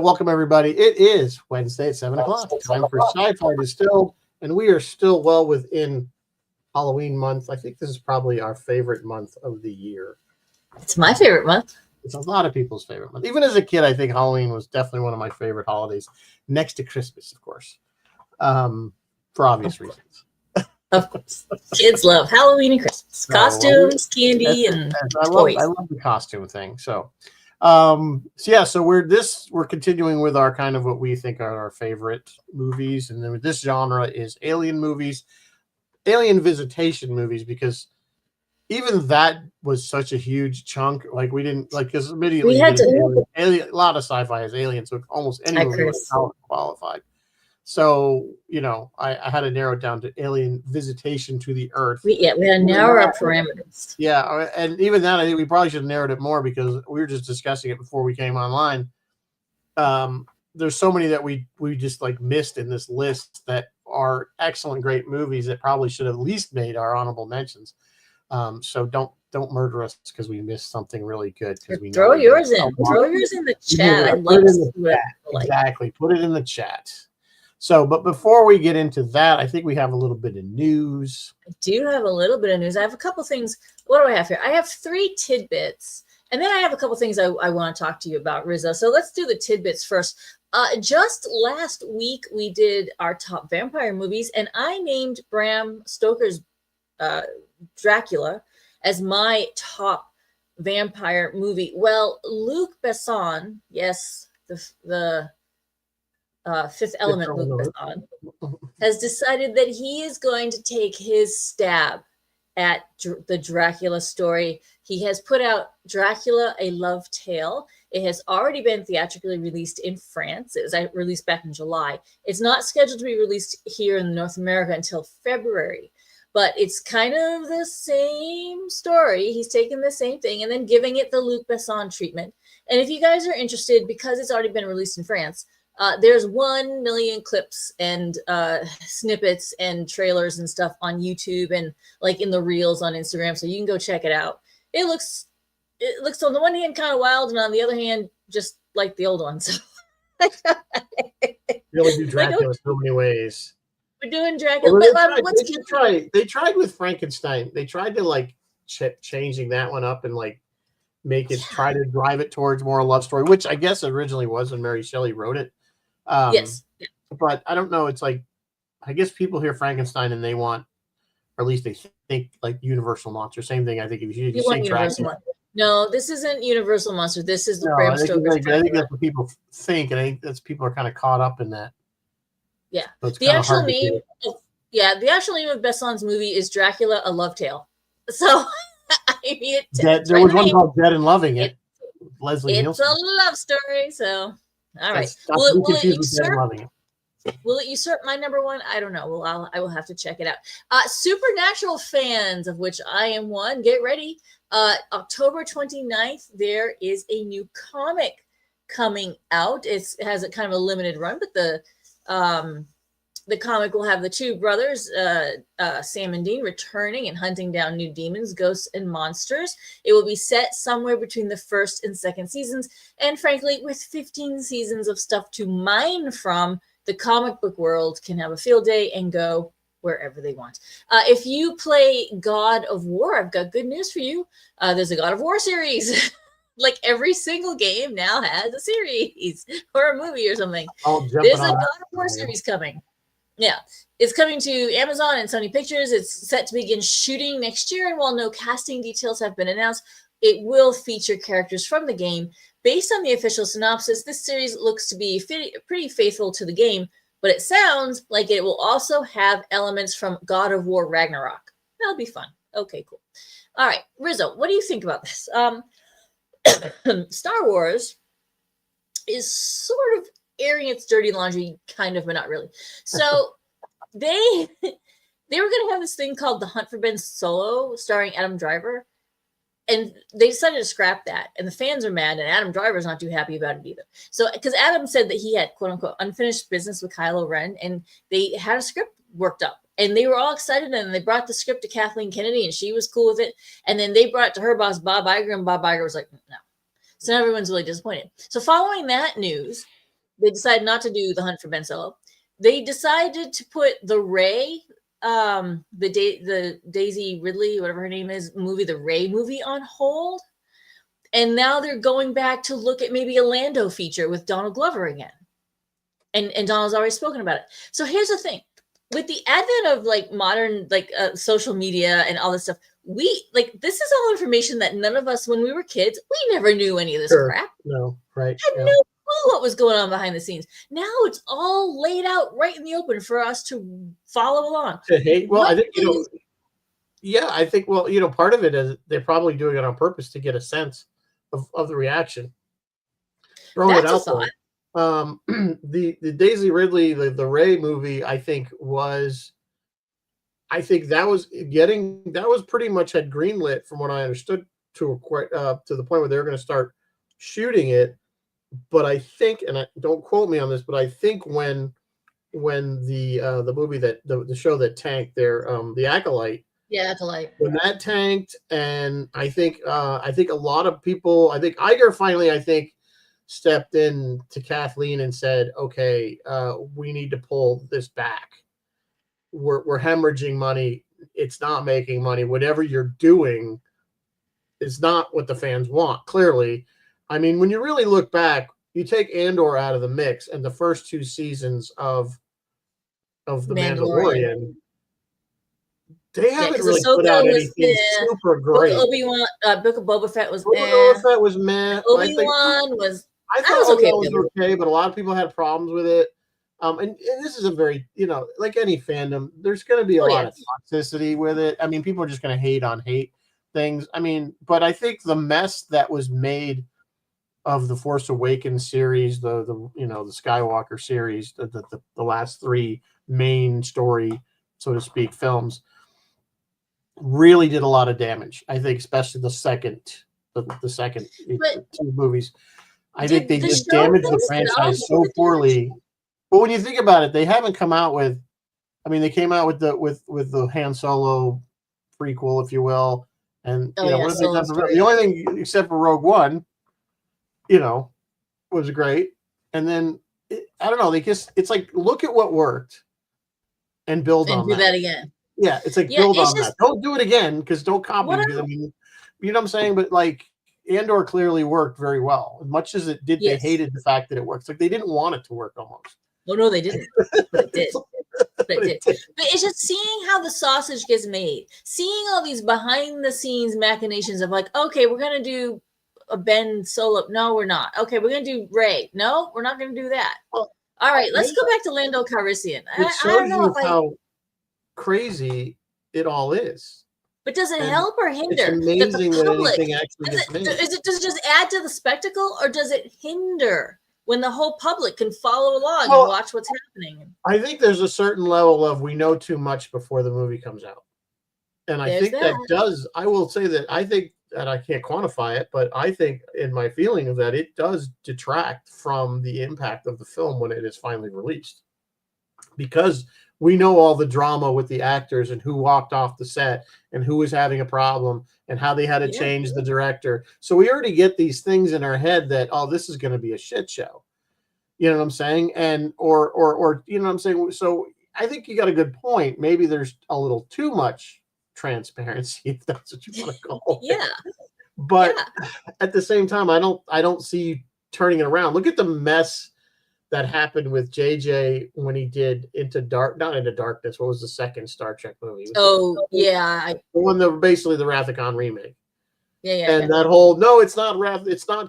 Welcome, everybody. It is Wednesday at 7 o'clock. Time for Sci-Fi Distilled, and we are still well within Halloween month. I think this is probably our favorite month of the year. It's my favorite month. It's a lot of people's favorite month. Even as a kid, I think Halloween was definitely one of my favorite holidays, next to Christmas, of course, for obvious reasons. Of course. Kids love Halloween and Christmas. Costumes, candy, and toys. I love the costume thing. So we're continuing with our kind of what we think are our favorite movies, and then this genre is alien movies, alien visitation movies, because even that was such a huge chunk. Like we didn't like because immediately we had to a lot of sci-fi is alien, so almost any movie was qualified. So, I had to narrow it down to Alien Visitation to the Earth. We had to narrow our parameters. Yeah, and even that, I think we probably should have narrowed it more because we were just discussing it before we came online. There's so many that we just like missed in this list that are excellent, great movies that probably should have at least made our honorable mentions. So don't murder us because we missed something really good. Throw yours in the chat. I'd love to see what exactly. Put it in the chat. So, but before we get into that, I think we have a little bit of news. I do have a little bit of news. I have a couple things. What do I have here? I have 3 tidbits, and then I have a couple things I want to talk to you about, Rizzo. So let's do the tidbits first. Just last week, we did our top vampire movies, and I named Bram Stoker's Dracula as my top vampire movie. Well, Luc Besson, yes, the Fifth Element Luc Besson, has decided that he is going to take his stab at the Dracula story. He has put out Dracula, A Love Tale. It has already been theatrically released in France. It was released back in July. It's not scheduled to be released here in North America until February, but it's kind of the same story. He's taking the same thing and then giving it the Luc Besson treatment. And if you guys are interested, because it's already been released in France, there's 1 million clips and snippets and trailers and stuff on YouTube and like in the reels on Instagram, so you can go check it out. It looks on the one hand kind of wild, and on the other hand, just like the old ones. Really do Dracula so many ways. We're doing Dracula. They tried with Frankenstein. They tried to like changing that one up and like make it try to drive it towards more a love story, which I guess originally was when Mary Shelley wrote it. Yes. But I don't know. It's like, I guess people hear Frankenstein and they want, or at least they think like Universal Monster. Same thing. I think if you say Dracula. No, this isn't Universal Monster. This is the Bram Stoker. I think that's what people think, and I think that's people are kind of caught up in that. Yeah. So the actual name of Besson's movie is Dracula, A Love Tale. So I mean, there was one called Dead and Loving It. Leslie Nielsen. It's a love story. So all right. Will it usurp my number one? I don't know. Well, I will have to check it out. Supernatural fans, of which I am one, get ready. October 29th, there is a new comic coming out. It has a kind of a limited run, but the comic will have the 2 brothers, Sam and Dean, returning and hunting down new demons, ghosts, and monsters. It will be set somewhere between the 1st and 2nd seasons. And frankly, with 15 seasons of stuff to mine from, the comic book world can have a field day and go wherever they want. If you play God of War, I've got good news for you. There's a God of War series. Like every single game now has a series or a movie or something. There's a God of War series coming. Yeah, it's coming to Amazon and Sony Pictures. It's set to begin shooting next year, and while no casting details have been announced, it will feature characters from the game. Based on the official synopsis, this series looks to be pretty faithful to the game, but it sounds like it will also have elements from God of War Ragnarok. That'll be fun. Okay, cool. All right, Rizzo, what do you think about this? Star Wars is sort of airing its dirty laundry, kind of, but not really. So they were going to have this thing called The Hunt for Ben Solo, starring Adam Driver, and they decided to scrap that. And the fans are mad, and Adam Driver's not too happy about it either. So, because Adam said that he had quote unquote unfinished business with Kylo Ren, and they had a script worked up, and they were all excited, and they brought the script to Kathleen Kennedy, and she was cool with it. And then they brought it to her boss, Bob Iger, and Bob Iger was like, no. So now everyone's really disappointed. So following that news, They decided not to do The Hunt for Ben Solo. They decided to put the Ray, the Daisy Ridley, whatever her name is, movie, the Ray movie, on hold. And now they're going back to look at maybe a Lando feature with Donald Glover again. And Donald's already spoken about it. So here's the thing. With the advent of like modern social media and all this stuff, this is all information that none of us, when we were kids, we never knew any of this crap. No, right. Had no clue what was going on behind the scenes. Now it's all laid out right in the open for us to follow along. To hate. Well, I think I think part of it is they're probably doing it on purpose to get a sense of the reaction. Throwing it out there. The Daisy Ridley, the Ray movie, I think that was pretty much had greenlit, from what I understood, to the point where they were going to start shooting it. But I think, and don't quote me on this, but I think when the movie that the show that tanked there, the Acolyte. Yeah, Acolyte. When that tanked, and I think a lot of people, I think Iger finally, stepped in to Kathleen and said, okay, we need to pull this back. We're hemorrhaging money. It's not making money. Whatever you're doing is not what the fans want, clearly. I mean, when you really look back, you take Andor out of the mix, and the first 2 seasons of The Mandalorian, they haven't really put out anything super great. Book of Boba Fett was Boba Fett was meh. Obi-Wan was... I thought Obi-Wan was okay, but a lot of people had problems with it. And this is a very, like any fandom, there's going to be a lot of toxicity with it. I mean, people are just going to hate on hate things. I mean, but I think the mess that was made of the Force Awakens series, the Skywalker series, the last 3 main story, so to speak, films, really did a lot of damage. I think, especially the second 2 movies. I think they just damaged the franchise so poorly. But when you think about it, they haven't come out with. I mean, they came out with the Han Solo prequel, if you will, and what have they done for the only thing except for Rogue One, was great. And then I don't know. It's like, look at what worked and build on that. And do that again. Yeah, it's like build on that. Don't do it again, because don't copy. Because, I mean, you know what I'm saying? But like, Andor clearly worked very well. As much as it did, they hated the fact that it works. Like, they didn't want it to work almost. Oh, no, they didn't. But it did. But it's just seeing how the sausage gets made, seeing all these behind the scenes machinations of like, okay, we're going to do a Ben Solo. No, we're not. Okay, we're going to do Ray. No, we're not going to do that. Well, all right, let's go back to Lando Calrissian. It shows you how crazy it all is. But does it help or hinder? It's amazing that anything actually gets made. Does it just add to the spectacle, or does it hinder when the whole public can follow along and watch what's happening? I think there's a certain level of we know too much before the movie comes out. And I think that does, I will say that I think, and I can't quantify it, but I think in my feeling of that, it does detract from the impact of the film when it is finally released. Because we know all the drama with the actors and who walked off the set and who was having a problem and how they had to change the director. So we already get these things in our head that, oh, this is going to be a shit show. You know what I'm saying? And, or, you know what I'm saying? So I think you got a good point. Maybe there's a little too much transparency, if that's what you want to call it. Yeah. But at the same time, I don't see you turning it around. Look at the mess that happened with JJ when he did not Into Darkness. What was the second Star Trek movie? Basically the Wrath of Khan remake. And that whole, no, it's not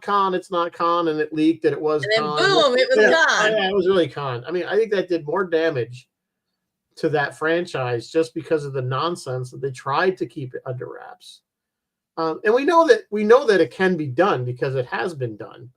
Khan, it's not Khan, and it leaked that it was Khan. And then boom, it was Khan. Yeah, it was really Khan. I mean, I think that did more damage to that franchise just because of the nonsense that they tried to keep it under wraps. And we know that it can be done because it has been done.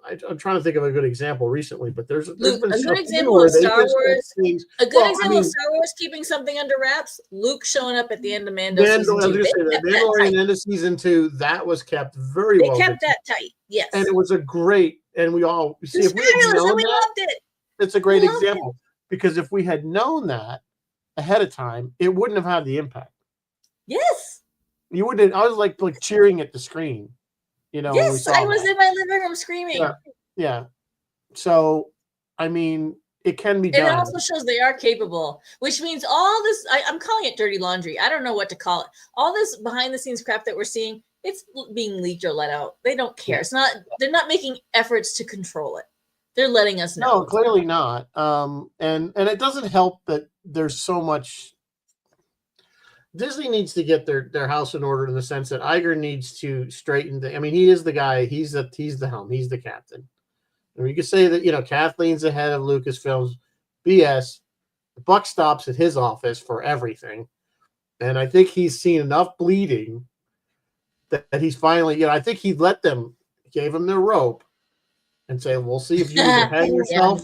I'm trying to think of a good example recently, but there's been a good example of Star Wars. A good example of Star Wars keeping something under wraps. Luke showing up at the end of Mandalorian end of season 2. That was kept very well. They kept that tight. Yes, and it was a great. And we all see if we had known that, loved it. It's a great example because if we had known that ahead of time, it wouldn't have had the impact. Yes, you wouldn't. I was like cheering at the screen. Yes, I was in my living room screaming. Yeah. So, I mean, it can be And it done. also shows they are capable, which means all this, I'm calling it dirty laundry. I don't know what to call it. All this behind the scenes crap that we're seeing, it's being leaked or let out. They don't care. Yeah. It's not, they're not making efforts to control it. They're letting us know. No, clearly not. And it doesn't help that there's so much. Disney needs to get their house in order in the sense that Iger needs to straighten the. I mean, he is the guy. He's the helm. He's the captain. And you could say that Kathleen's ahead of Lucasfilm's. BS. The buck stops at his office for everything, and I think he's seen enough bleeding that he's finally. I think he let them, gave him their rope, and say, "We'll see if you either hang yourself,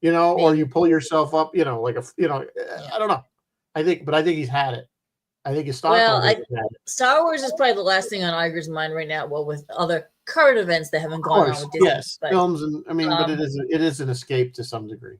or you pull yourself up, like a, I don't know. I think he's had it. I think his Stockholm had it. Star Wars is probably the last thing on Iger's mind right now. Well, with other current events that haven't gone on with Disney, yes, but, films, and but it is an escape to some degree.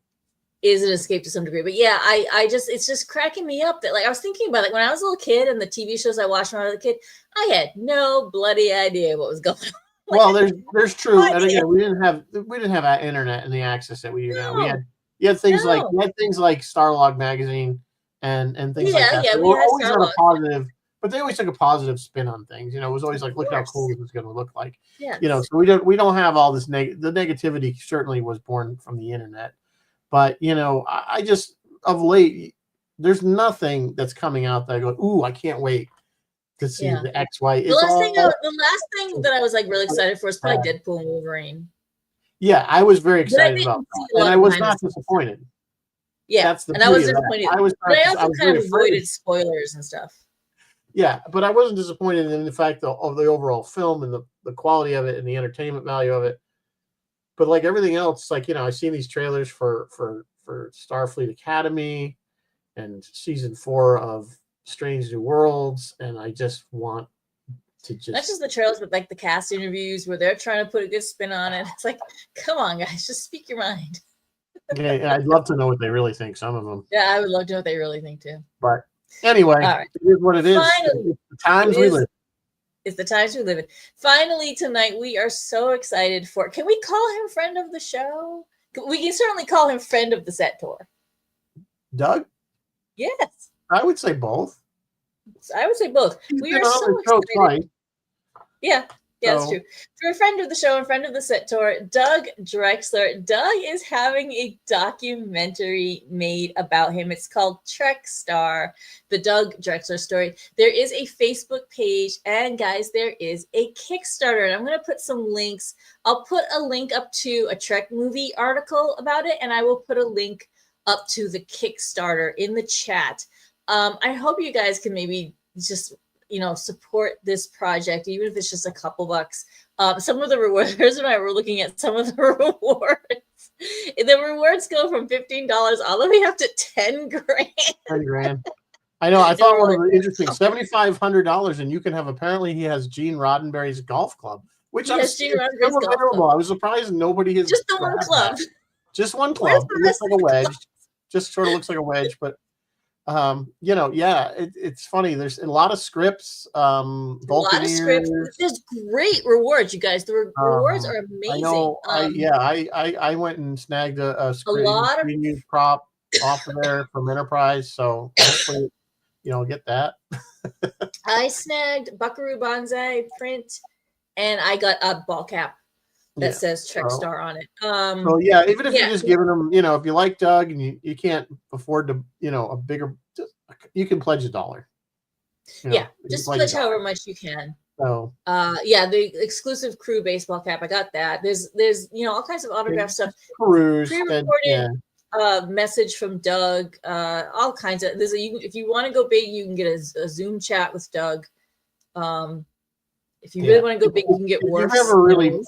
Is an escape to some degree, but yeah, it's just cracking me up that, like, I was thinking about, like, when I was a little kid and the TV shows I watched when I was a kid, I had no bloody idea what was going on. Like, well, there's true, and again, we didn't have that internet and the access that we do now. You had things like Starlog magazine and things like that. Yeah, we always had a positive, but they always took a positive spin on things. It was always like, look how cool this is going to look like. Yes. So we don't have all this the negativity certainly was born from the internet. But, I just, of late, there's nothing that's coming out that I go, ooh, I can't wait to see the XY. The last thing that I was, like, really excited for was probably Deadpool and Wolverine. Yeah, I was very excited about that. And I was not disappointed. Yeah, I was disappointed. But I also kind of avoided spoilers and stuff. Yeah, but I wasn't disappointed in the fact of the overall film and the quality of it and the entertainment value of it. But like everything else, like, I've seen these trailers for Starfleet Academy and season 4 of Strange New Worlds, and I just want to not just the trailers, but like the cast interviews where they're trying to put a good spin on it. It's like, come on, guys, just speak your mind. Yeah, I'd love to know what they really think. Some of them. Yeah, I would love to know what they really think too. But anyway, right. It is what it is. Finally, it's the times we live. It's the times we live in. Finally, tonight, we are so excited for. Can we call him friend of the show? We can certainly call him friend of the set tour. Doug? Yes. I would say both. We are so excited. Twice. Yeah. Yeah, that's true. For a friend of the show and friend of the set tour, Doug Drexler. Doug is having a documentary made about him. It's called Trek Star, the Doug Drexler story. There is a Facebook page, and guys, there is a Kickstarter. And I'm going to put some links. I'll put a link up to a Trek movie article about it, and I will put a link up to the Kickstarter in the chat. I hope you guys can maybe just support this project, even if it's just a couple bucks. Some of the rewards, here's when I were looking at some of the rewards. The rewards go from $15 all the way up to $10,000. $10,000. I know. I thought one of the interesting $7,500, and you can have. Apparently, he has Gene Roddenberry's golf club, which I'm still available. I was surprised nobody has just the one club. Just one club. It looks like a wedge. Just sort of looks like a wedge, but. It's funny. There's a lot of scripts. A lot of scripts. There's great rewards, you guys. The rewards are amazing. I went and snagged a screen prop off of there from Enterprise, so hopefully, get that. I snagged Buckaroo Banzai print, and I got a ball cap that says Trek Star on it. Even if you're just giving them, if you like Doug and you can't afford to, a bigger, you can pledge $1. Just pledge however much you can. So the exclusive crew baseball cap, I got that. There's all kinds of autograph stuff. Pre-recorded message from Doug, all kinds of. If you want to go big, you can get a Zoom chat with Doug. If you really want to go big, you can get worse.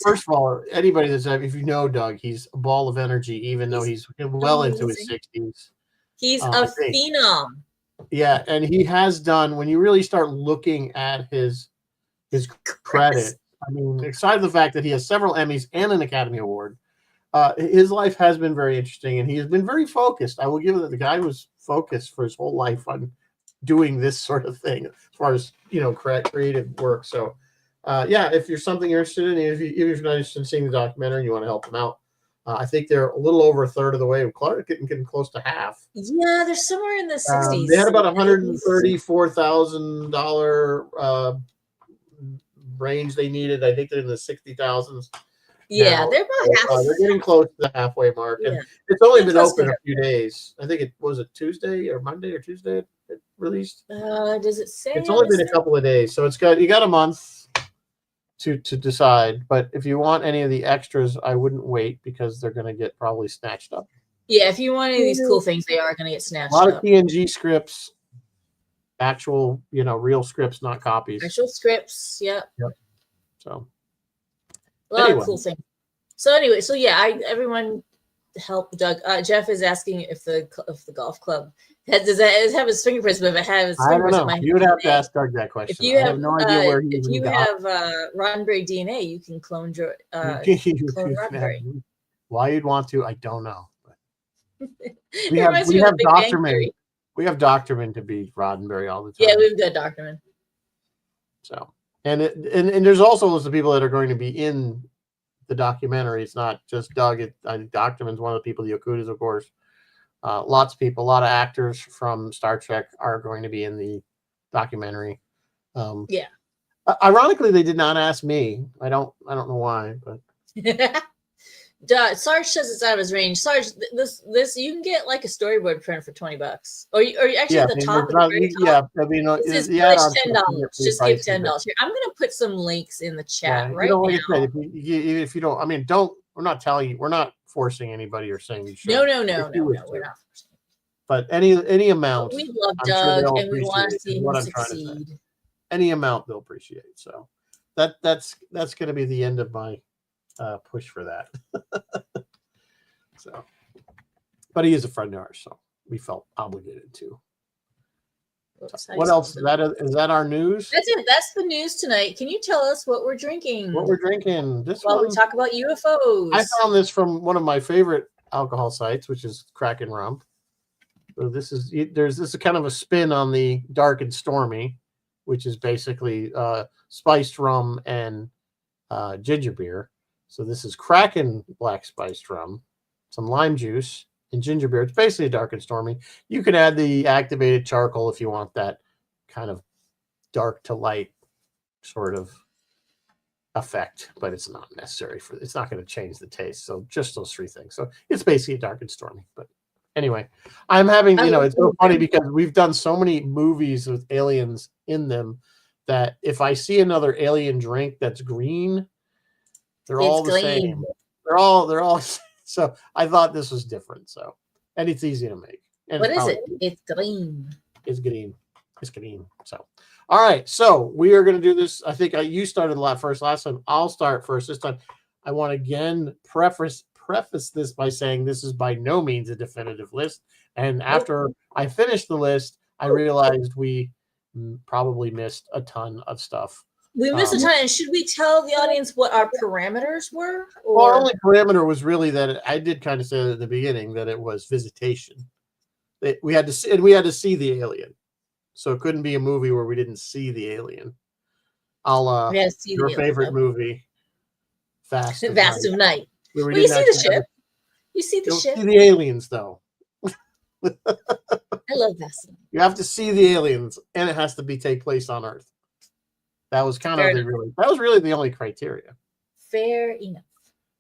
First of all, anybody if you know Doug, he's a ball of energy, even though he's well into his 60s. He's a phenom. Yeah, and he has done, when you really start looking at his credit, aside the fact that he has several Emmys and an Academy Award, his life has been very interesting, and he has been very focused. I will give it that the guy was focused for his whole life on doing this sort of thing, as far as, creative work. So, if you're something you're interested in, if you're not interested in seeing the documentary and you want to help him out, I think they're a little over a third of the way. Clark getting close to half. Yeah, they're somewhere in the 60s. They had about $134,000 range they needed. I think they're in the 60,000s. Yeah, Now, they're about half. they're getting close to the halfway mark, Yeah. and it's only Getting been close open to a few days. I think it was a Tuesday or Monday or Tuesday it released. Does it say? It's only been a couple of days, so you got a month to decide. But if you want any of the extras, I wouldn't wait because they're going to get probably snatched up. Yeah, if you want any of these cool things, they are going to get snatched A lot up. of TNG scripts, actual, real scripts, not copies. Actual scripts, yep. So a lot of cool things. So anyway, so yeah, everyone help Doug. Jeff is asking if the golf club have his fingerprints, but if it has his fingerprints, I don't know. You would have to ask Doug that question. If you have no idea where he if you have Roddenberry DNA, you can clone clone Roddenberry. Why you'd want to, I don't know. We have Doctorman. We have Doctorman to be Roddenberry all the time. Yeah, we've got Doctorman. So and there's also lots of people that are going to be in the documentary. It's not just Doug. Doctorman's one of the people. The Okudas, of course. Lots of people, a lot of actors from Star Trek are going to be in the documentary. Yeah. Ironically, they did not ask me. I don't know why, but. Sarge says it's out of his range. Sarge, this you can get like a storyboard print for $20, or actually at the top. This is $10. Just give $10 here. I'm gonna put some links in the chat right now. Like I said, if you don't, I mean, don't. We're not telling you. We're not forcing anybody or saying you should. No, we're not forcing. But any amount. We love Doug, and we want to see him succeed. Any amount they'll appreciate. So that's going to be the end of my push for that. So, but he is a friend of ours, so we felt obligated to. What else? Is that our news? That's it. That's the news tonight. Can you tell us what we're drinking? What we're drinking? We talk about UFOs. I found this from one of my favorite alcohol sites, which is Kraken Rum. So this is kind of a spin on the Dark and Stormy, which is basically spiced rum and ginger beer. So this is Kraken black spiced rum, some lime juice, and ginger beer. It's basically Dark and Stormy. You can add the activated charcoal if you want that kind of dark to light sort of effect, but it's not necessary it's not going to change the taste. So just those three things. So it's basically Dark and Stormy. But anyway, I'm having, it's so funny because we've done so many movies with aliens in them that if I see another alien drink that's green, they're all the same. They're all. So I thought this was different. So, and it's easy to make. And what is it? It's green. It's green. It's green. So, all right. So we are going to do this. I think you started a lot first last time. I'll start first this time. I want to again preface this by saying this is by no means a definitive list. And after I finished the list, I realized we probably missed a ton of stuff. We missed a ton. And should we tell the audience what our parameters were? Well, our only parameter was really that I did kind of say at the beginning that it was visitation. We had to see the alien, so it couldn't be a movie where we didn't see the alien. Your favorite movie, Fast of Night. Well, you see the ship. You see the ship. See the aliens, though. I love Fast. You have to see the aliens, and it has to take place on Earth. That was kind of really the only criteria. Fair enough.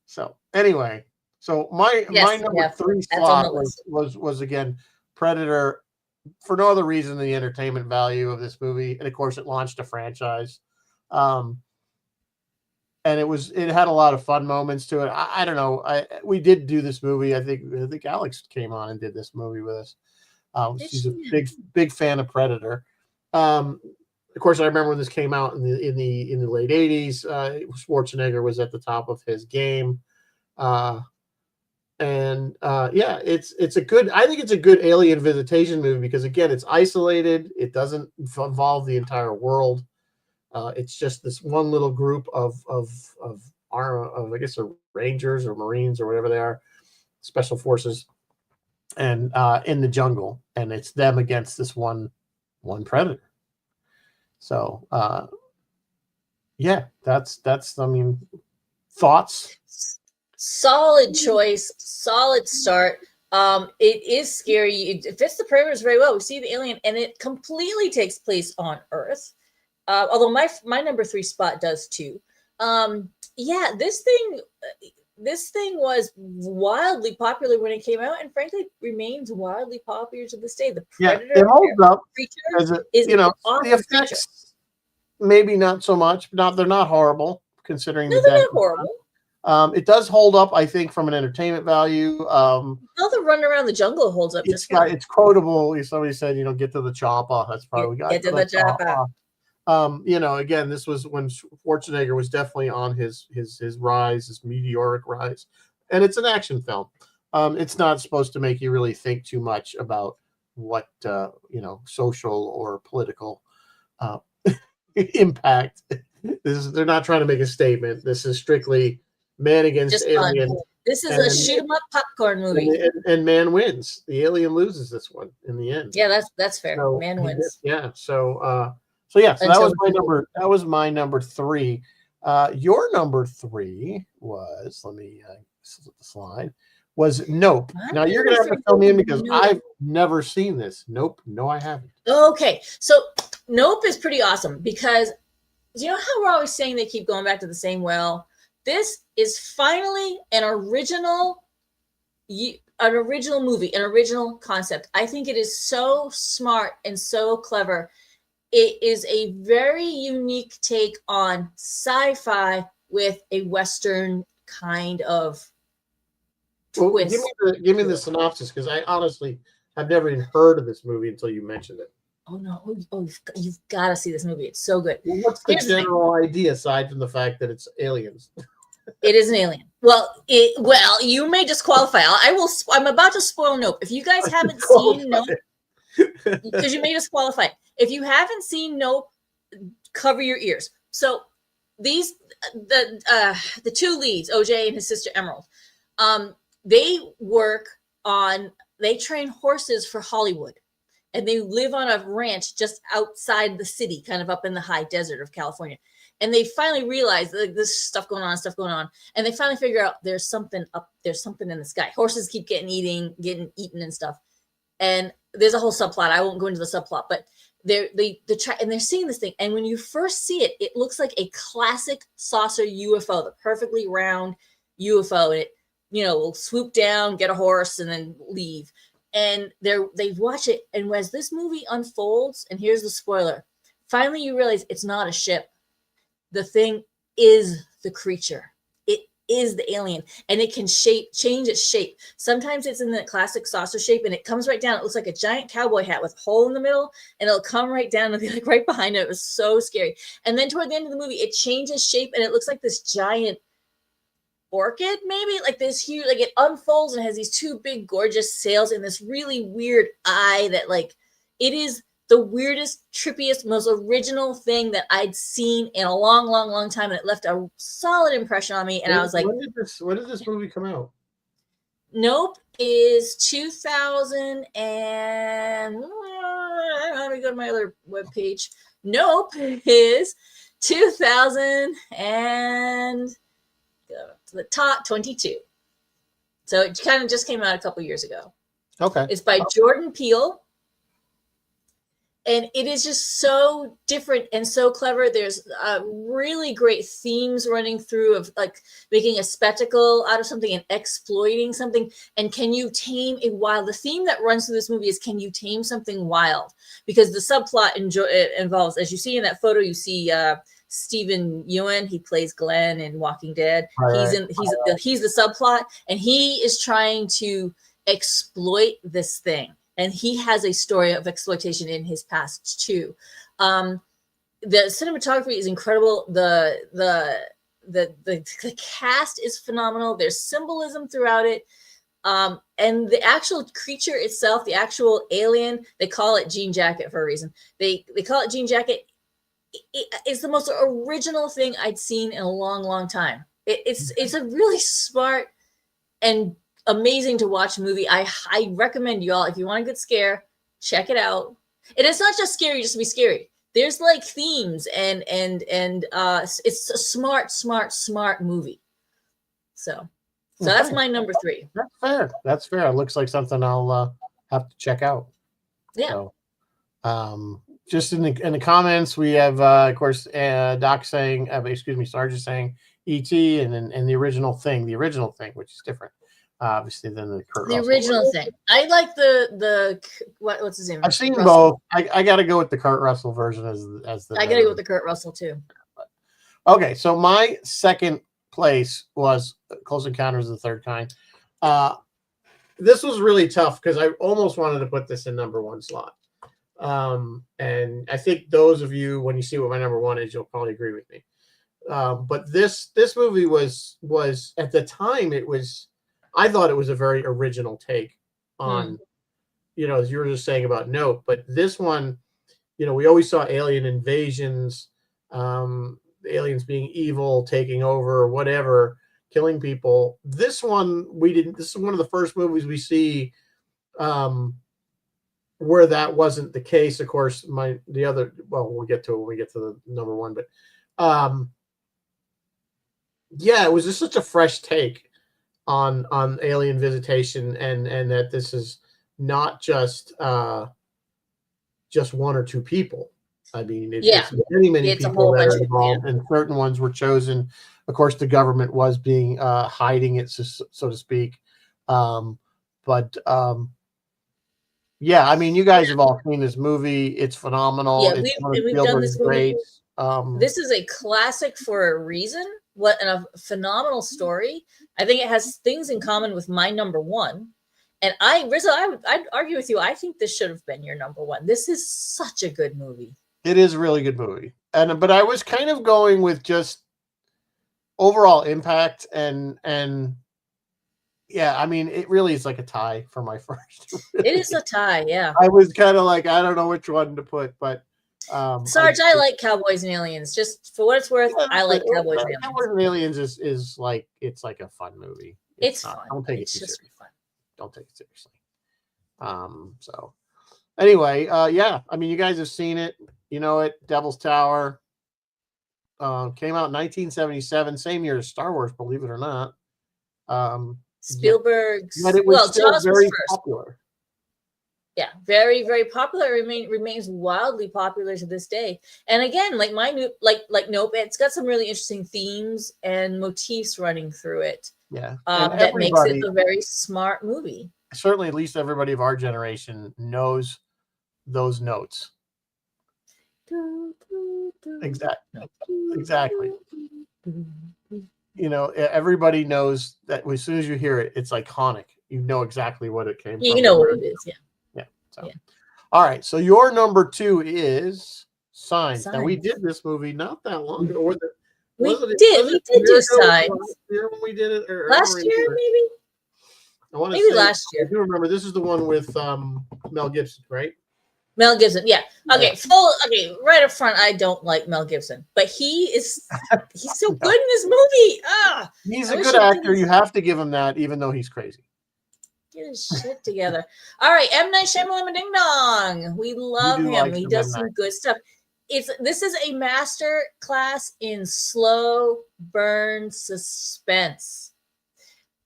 So anyway, my number 3 slot was again Predator, for no other reason than the entertainment value of this movie, and of course it launched a franchise, and it had a lot of fun moments to it. I don't know. We did do this movie. I think Alex came on and did this movie with us. She's a big fan of Predator. Of course, I remember when this came out in the late 80s. Schwarzenegger was at the top of his game, it's a good. I think it's a good alien visitation movie because again, it's isolated. It doesn't involve the entire world. It's just this one little group of I guess they're Rangers or Marines or whatever they are, special forces, and in the jungle, and it's them against this one predator. So, that's, I mean, thoughts. Solid choice, solid start. It is scary. It fits the parameters very well. We see the alien, and it completely takes place on Earth. Although my number 3 spot does too. Yeah, this thing was wildly popular when it came out, and frankly remains wildly popular to this day. The Predator it holds up as creature a, is you know, an awesome the creature. effects maybe not so much. They're not horrible considering No, the they're day. not horrible. It does hold up, I think, from an entertainment value. No, the run around the jungle holds up just fine. It's quotable. Somebody said, get to the chopper. That's probably Get to the chopper. Again, this was when Schwarzenegger was definitely on his rise, his meteoric rise, and it's an action film. It's not supposed to make you really think too much about what social or political impact. They're not trying to make a statement. This is strictly man against just alien. Fun. This is a shoot 'em up popcorn movie, and man wins. The alien loses this one in the end. Yeah, that's fair. So, man wins. Yeah. So that was my number. That was my number 3. Your number 3 was, let me slip the slide, was Nope. Now you're gonna have to fill me in because I've never seen this. Nope. No, I haven't. Okay, so Nope is pretty awesome because you know how we're always saying they keep going back to the same well. This is finally an original movie, an original concept. I think it is so smart and so clever. It is a very unique take on sci-fi with a Western kind of twist. Give me the synopsis, because I honestly have never even heard of this movie until you mentioned it. Oh no! Oh, you've got to see this movie. It's so good. Well, what's the general idea aside from the fact that it's aliens? It is an alien. Well, you may disqualify. I'm about to spoil Nope. If you guys haven't seen Nope, because you may disqualify. If you haven't seen Nope, cover your ears. So the 2 leads, OJ and his sister Emerald, they train horses for Hollywood. And they live on a ranch just outside the city, kind of up in the high desert of California. And they finally realize this stuff going on. And they finally figure out there's something in the sky. Horses keep getting eaten and stuff. And there's a whole subplot. I won't go into the subplot, but they're seeing this thing. And when you first see it, it looks like a classic saucer UFO, the perfectly round UFO. And it, will swoop down, get a horse, and then leave. And they watch it, and as this movie unfolds, and here's the spoiler, finally you realize it's not a ship. The thing is the creature. It is the alien, and it can change its shape. Sometimes it's in the classic saucer shape, and it comes right down. It looks like a giant cowboy hat with a hole in the middle, and it'll come right down and be like right behind it. It was so scary. And then toward the end of the movie, it changes shape, and it looks like this giant orchid, maybe like this huge, like it unfolds and has these 2 big gorgeous sails and this really weird eye that it is the weirdest, trippiest, most original thing that I'd seen in a long, long, long time, and it left a solid impression on me. And I was like, when did this movie come out? Nope is 2000 and let me go to my other webpage. Nope is 2000 and to the top 22. So it kind of just came out a couple years ago. Okay. It's by Jordan Peele. And it is just so different and so clever. There's really great themes running through of making a spectacle out of something and exploiting something. And can you tame a wild? The theme that runs through this movie is, can you tame something wild? Because the subplot involves, as you see in that photo, you see Stephen Ewan. He plays Glenn in Walking Dead. He's the subplot, and he is trying to exploit this thing. And he has a story of exploitation in his past too. The cinematography is incredible. The cast is phenomenal. There's symbolism throughout it. And the actual creature itself, the actual alien, they call it Jean Jacket for a reason. They call it Jean Jacket. It's the most original thing I'd seen in a long, long time. It's a really smart and amazing to watch movie. I recommend you all, if you want a good scare, check it out. And it's not just scary just to be scary. There's themes and it's a smart movie. So So that's my number 3. That's fair. That's fair. It looks like something I'll have to check out. Yeah. So, just in the comments, we have of course Doc saying, excuse me, Sarge is saying E.T. and the original thing, which is different, obviously, than the Kurt The Russell original one. thing. I like the what's his name? I've seen Russell. both. I got to go with the Kurt Russell version as the. I got to go with the Kurt Russell too. Okay, so my second place was Close Encounters of the Third Kind. This was really tough because I almost wanted to put this in number 1 slot. And I think those of you, when you see what my number 1 is, you'll probably agree with me. But this movie was at the time, I thought it was a very original take on, as you were just saying about Nope, but this one, we always saw alien invasions, aliens being evil, taking over, whatever, killing people. This one, we didn't. This is one of the first movies we see where that wasn't the case. Of course, we'll get to it when we get to the number 1, but yeah, it was just such a fresh take on alien visitation, and that this is not just 1 or 2 people. I mean, it's many people that are involved, and certain ones were chosen. Of course, the government was being hiding it, so to speak. Yeah, I mean, you guys have all seen this movie. It's phenomenal. Yeah, we've done this movie. This is a classic for a reason. And a phenomenal story. I think it has things in common with my number 1. And Rizzo, I'd argue with you. I think this should have been your number 1. This is such a good movie. It is a really good movie. But I was kind of going with just overall impact and yeah, I mean, it really is like a tie for my first. It is a tie, yeah. I was kind of like, I don't know which one to put, but Sarge, I like Cowboys and Aliens. Just for what it's worth, I like Cowboys and Aliens. Cowboys and Aliens is like, it's like a fun movie. It's fun. Don't take it too seriously. Don't take it seriously. So anyway, yeah, I mean, you guys have seen it. You know it. Devil's Tower came out in 1977, same year as Star Wars, believe it or not. Spielberg's. But it was still very popular. Yeah, very, very popular. Remains wildly popular to this day. And again, like Nope, it's got some really interesting themes and motifs running through it. Yeah, that makes it a very smart movie. Certainly, at least everybody of our generation knows those notes. Exactly. Everybody knows that as soon as you hear it, it's iconic. You know exactly what it came from. You know what it is, yeah. So. Yeah. All right. So your number 2 is Signs. Now we did this movie not that long ago. We did do Signs. Last year when we did it, last year maybe. Maybe last year. I do remember. This is the one with Mel Gibson, right? Mel Gibson, yeah. Okay, right up front, I don't like Mel Gibson, but he's so good in this movie. He's a good actor. You have to give him that, even though he's crazy. Get his shit together. All right, M. Night Shyamalan Ding Dong. We love him. He does some good stuff. This is a master class in slow burn suspense.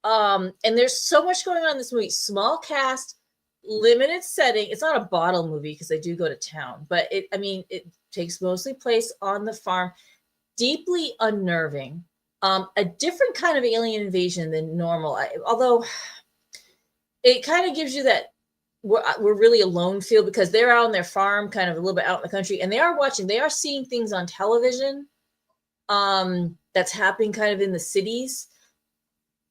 And there's so much going on in this movie. Small cast, limited setting. It's not a bottle movie because they do go to town, but it takes mostly place on the farm. Deeply unnerving. A different kind of alien invasion than normal. Although it kind of gives you that we're really alone feel because they're out on their farm, kind of a little bit out in the country, and they are seeing things on television that's happening kind of in the cities.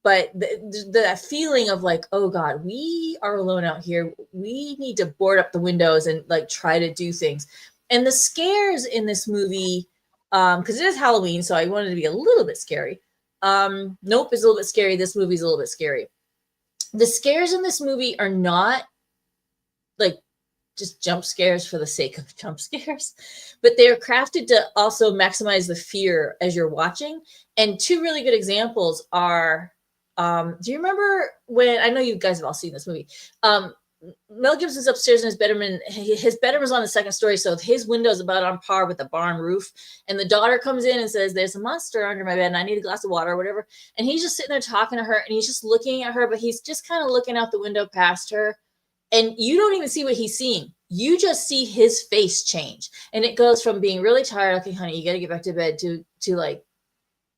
But the feeling of like, oh God, we are alone out here. We need to board up the windows and like try to do things. And the scares in this movie, because it is Halloween, so I wanted to be a little bit scary. Nope is a little bit scary. This movie is a little bit scary. The scares in this movie are not like just jump scares for the sake of jump scares, but they're crafted to also maximize the fear as you're watching. And 2 really good examples are, do you remember when, I know you guys have all seen this movie, Mel Gibson's upstairs in his bedroom, and his bedroom is on the second story, so his window is about on par with the barn roof. And the daughter comes in and says, "There's a monster under my bed, and I need a glass of water," or whatever. And he's just sitting there talking to her, and he's just looking at her, but he's just kind of looking out the window past her, and you don't even see what he's seeing. You just see his face change, and it goes from being really tired, okay, honey, you got to get back to bed, to like,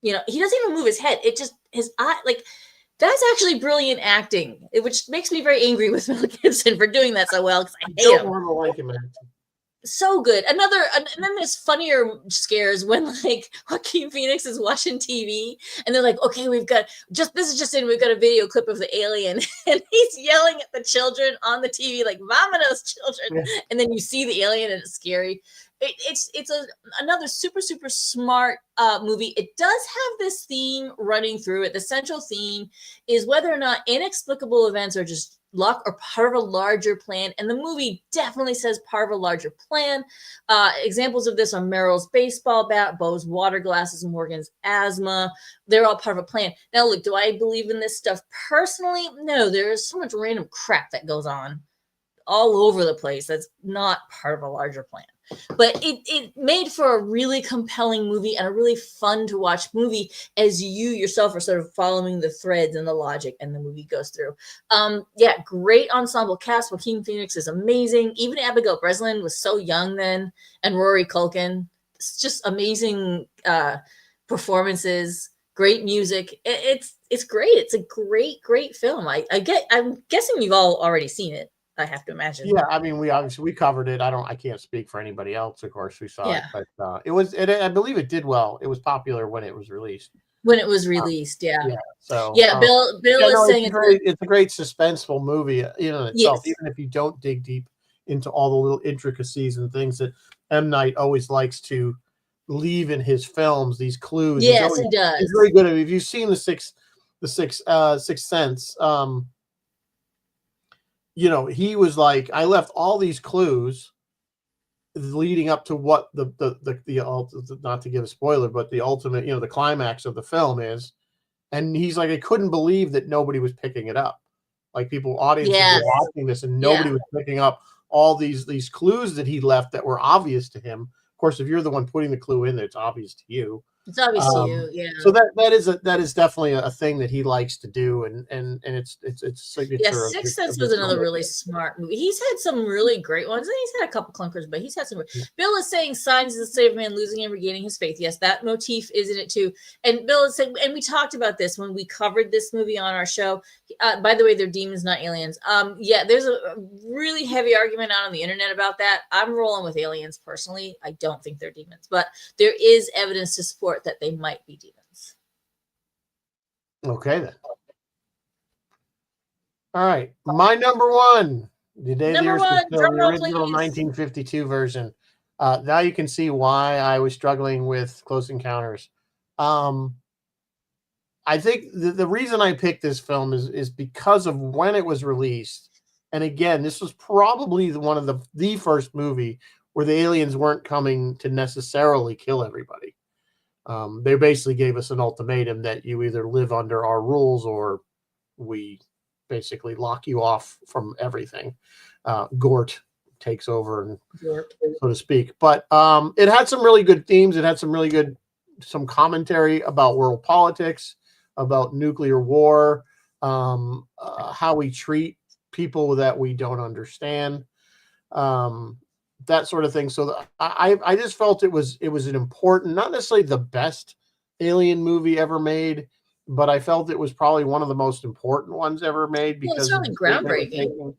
he doesn't even move his head. It just, his eye, like, that's actually brilliant acting, which makes me very angry with Mel Gibson for doing that so well, because I hate him. Want to like him. So good. And then there's funnier scares when like Joaquin Phoenix is watching TV and they're like, okay, we've got we've got a video clip of the alien, and he's yelling at the children on the TV like, "Vamonos, children!" Yeah. And then you see the alien and it's scary. It's another super, super smart movie. It does have this theme running through it. The central theme is whether or not inexplicable events are just luck or part of a larger plan. And the movie definitely says part of a larger plan. Examples of this are Meryl's baseball bat, Bo's water glasses, Morgan's asthma. They're all part of a plan. Now, look, do I believe in this stuff personally? No, there's so much random crap that goes on all over the place that's not part of a larger plan. But it made for a really compelling movie and a really fun to watch movie as you yourself are sort of following the threads and the logic and the movie goes through. Yeah, great ensemble cast. Joaquin Phoenix is amazing. Even Abigail Breslin was so young then, and Rory Culkin. It's just amazing performances, great music. It's great. It's a great film. I'm guessing you've all already seen it. I have to imagine. Yeah, I mean, we covered it. I can't speak for anybody else. Of course, we saw it, but I believe it did well. It was popular when it was released. Yeah. So Bill is saying it's a great suspenseful movie in itself, even if you don't dig deep into all the little intricacies and things that M. Night always likes to leave in his films. These clues. Yes, he does. He's very good at it. If you've seen the Sixth Sense. He was like, I left all these clues leading up to what the not to give a spoiler, but the ultimate, the climax of the film is. And he's like, I couldn't believe that nobody was picking it up. Like audiences were watching this and nobody was picking up all these clues that he left that were obvious to him. Of course, if you're the one putting the clue in there, it's obvious to you. It's obvious to you, yeah. So that is definitely a thing that he likes to do, and it's signature. Yeah, Sixth Sense was another really smart movie. He's had some really great ones, and he's had a couple clunkers, but he's had some. Yeah. Bill is saying signs of the state of man losing and regaining his faith. Yes, that motif is in it too. And Bill is saying, and we talked about this when we covered this movie on our show. By the way, they're demons, not aliens. Yeah, there's a really heavy argument out on the internet about that. I'm rolling with aliens personally. I don't think they're demons, but there is evidence to support that they might be demons. Okay then. All right, my number one. The original 1952 version. Now you can see why I was struggling with Close Encounters. I think the reason I picked this film is because of when it was released. And again, this was probably one of the first movie where the aliens weren't coming to necessarily kill everybody. They basically gave us an ultimatum that you either live under our rules or we basically lock you off from everything. Gort takes over, and so to speak. But it had some really good themes. It had some commentary about world politics, about nuclear war, how we treat people that we don't understand, that sort of thing. So I just felt it was an important, not necessarily the best alien movie ever made, but I felt it was probably one of the most important ones ever made because it's really groundbreaking.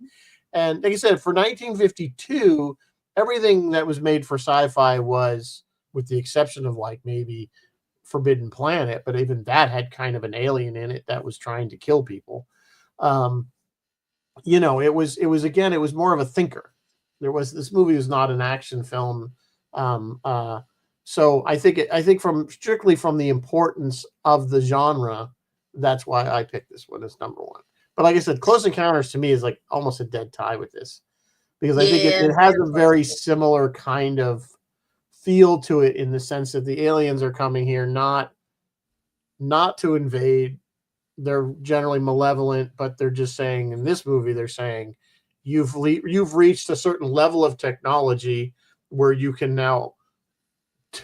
And like I said, for 1952, everything that was made for sci-fi was, with the exception of like maybe Forbidden Planet, but even that had kind of an alien in it that was trying to kill people. It was more of a thinker. This movie was not an action film. So I think strictly from the importance of the genre, that's why I picked this one as number one. But like I said, Close Encounters to me is like almost a dead tie with this, because I think it has a very similar kind of feel to it, in the sense that the aliens are coming here not to invade. They're generally malevolent, but they're just saying, in this movie, they're saying, you've reached a certain level of technology where you can now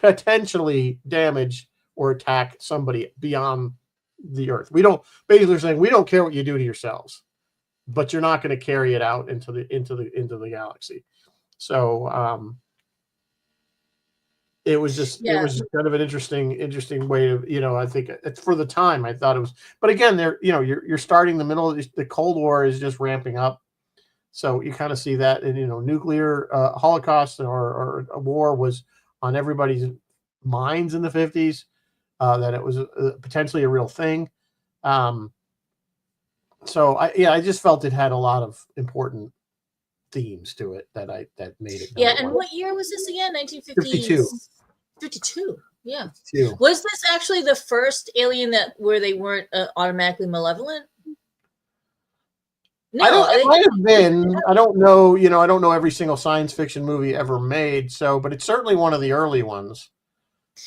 potentially damage or attack somebody beyond the Earth. We don't basically saying we don't care what you do to yourselves, but you're not going to carry it out into the galaxy. So it was just kind of an interesting way to, I think it's for the time I thought it was, but again, you're starting the middle of the Cold War is just ramping up. So you kind of see that, and nuclear holocaust or a war was on everybody's minds in the 50s, that it was potentially a real thing. So I just felt it had a lot of important themes to it that made it. Yeah, and what year was this again? 1952. 52. Yeah. 52. Was this actually the first Alien where they weren't automatically malevolent? No, it might have been. I don't know. I don't know every single science fiction movie ever made. But it's certainly one of the early ones.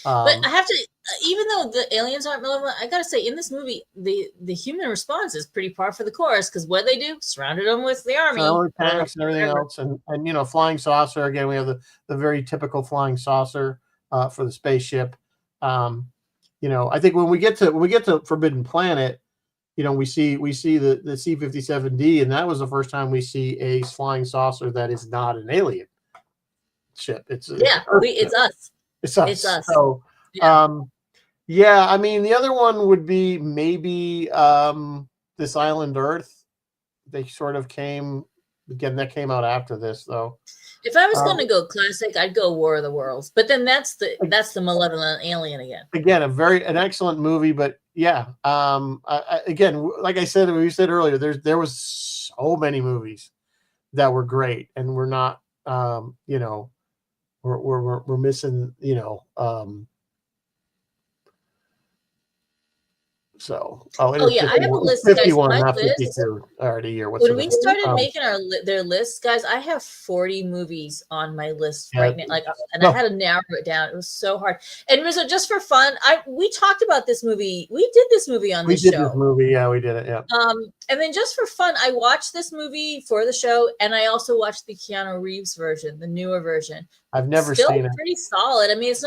But I have to, even though the aliens aren't malevolent, I gotta say, in this movie, the human response is pretty par for the course, because what they do, surrounded them with the army, tanks and everything else, and flying saucer. Again, we have the very typical flying saucer for the spaceship. I think when we get to Forbidden Planet, we see the C-57D, and that was the first time we see a flying saucer that is not an alien ship. It's us. It's us. It's us. So, I mean, the other one would be maybe this Island Earth. They sort of came again. That came out after this, though. If I was going to go classic, I'd go War of the Worlds. But then that's the malevolent alien again. Again, an excellent movie, but yeah. Again, like I said, we said earlier, there was so many movies that were great, and we're not, we're missing, So, I have a list, 51, guys. Not 52. Already here. When we started making their lists, guys, I have 40 movies on my list right now. I had to narrow it down. It was so hard. And Rizzo, just for fun, we talked about this movie. We did this movie on the show. We did this movie. Yeah, we did it. Yeah. And then just for fun, I watched this movie for the show, and I also watched the Keanu Reeves version, the newer version. I've never seen it. Pretty solid. I mean, it's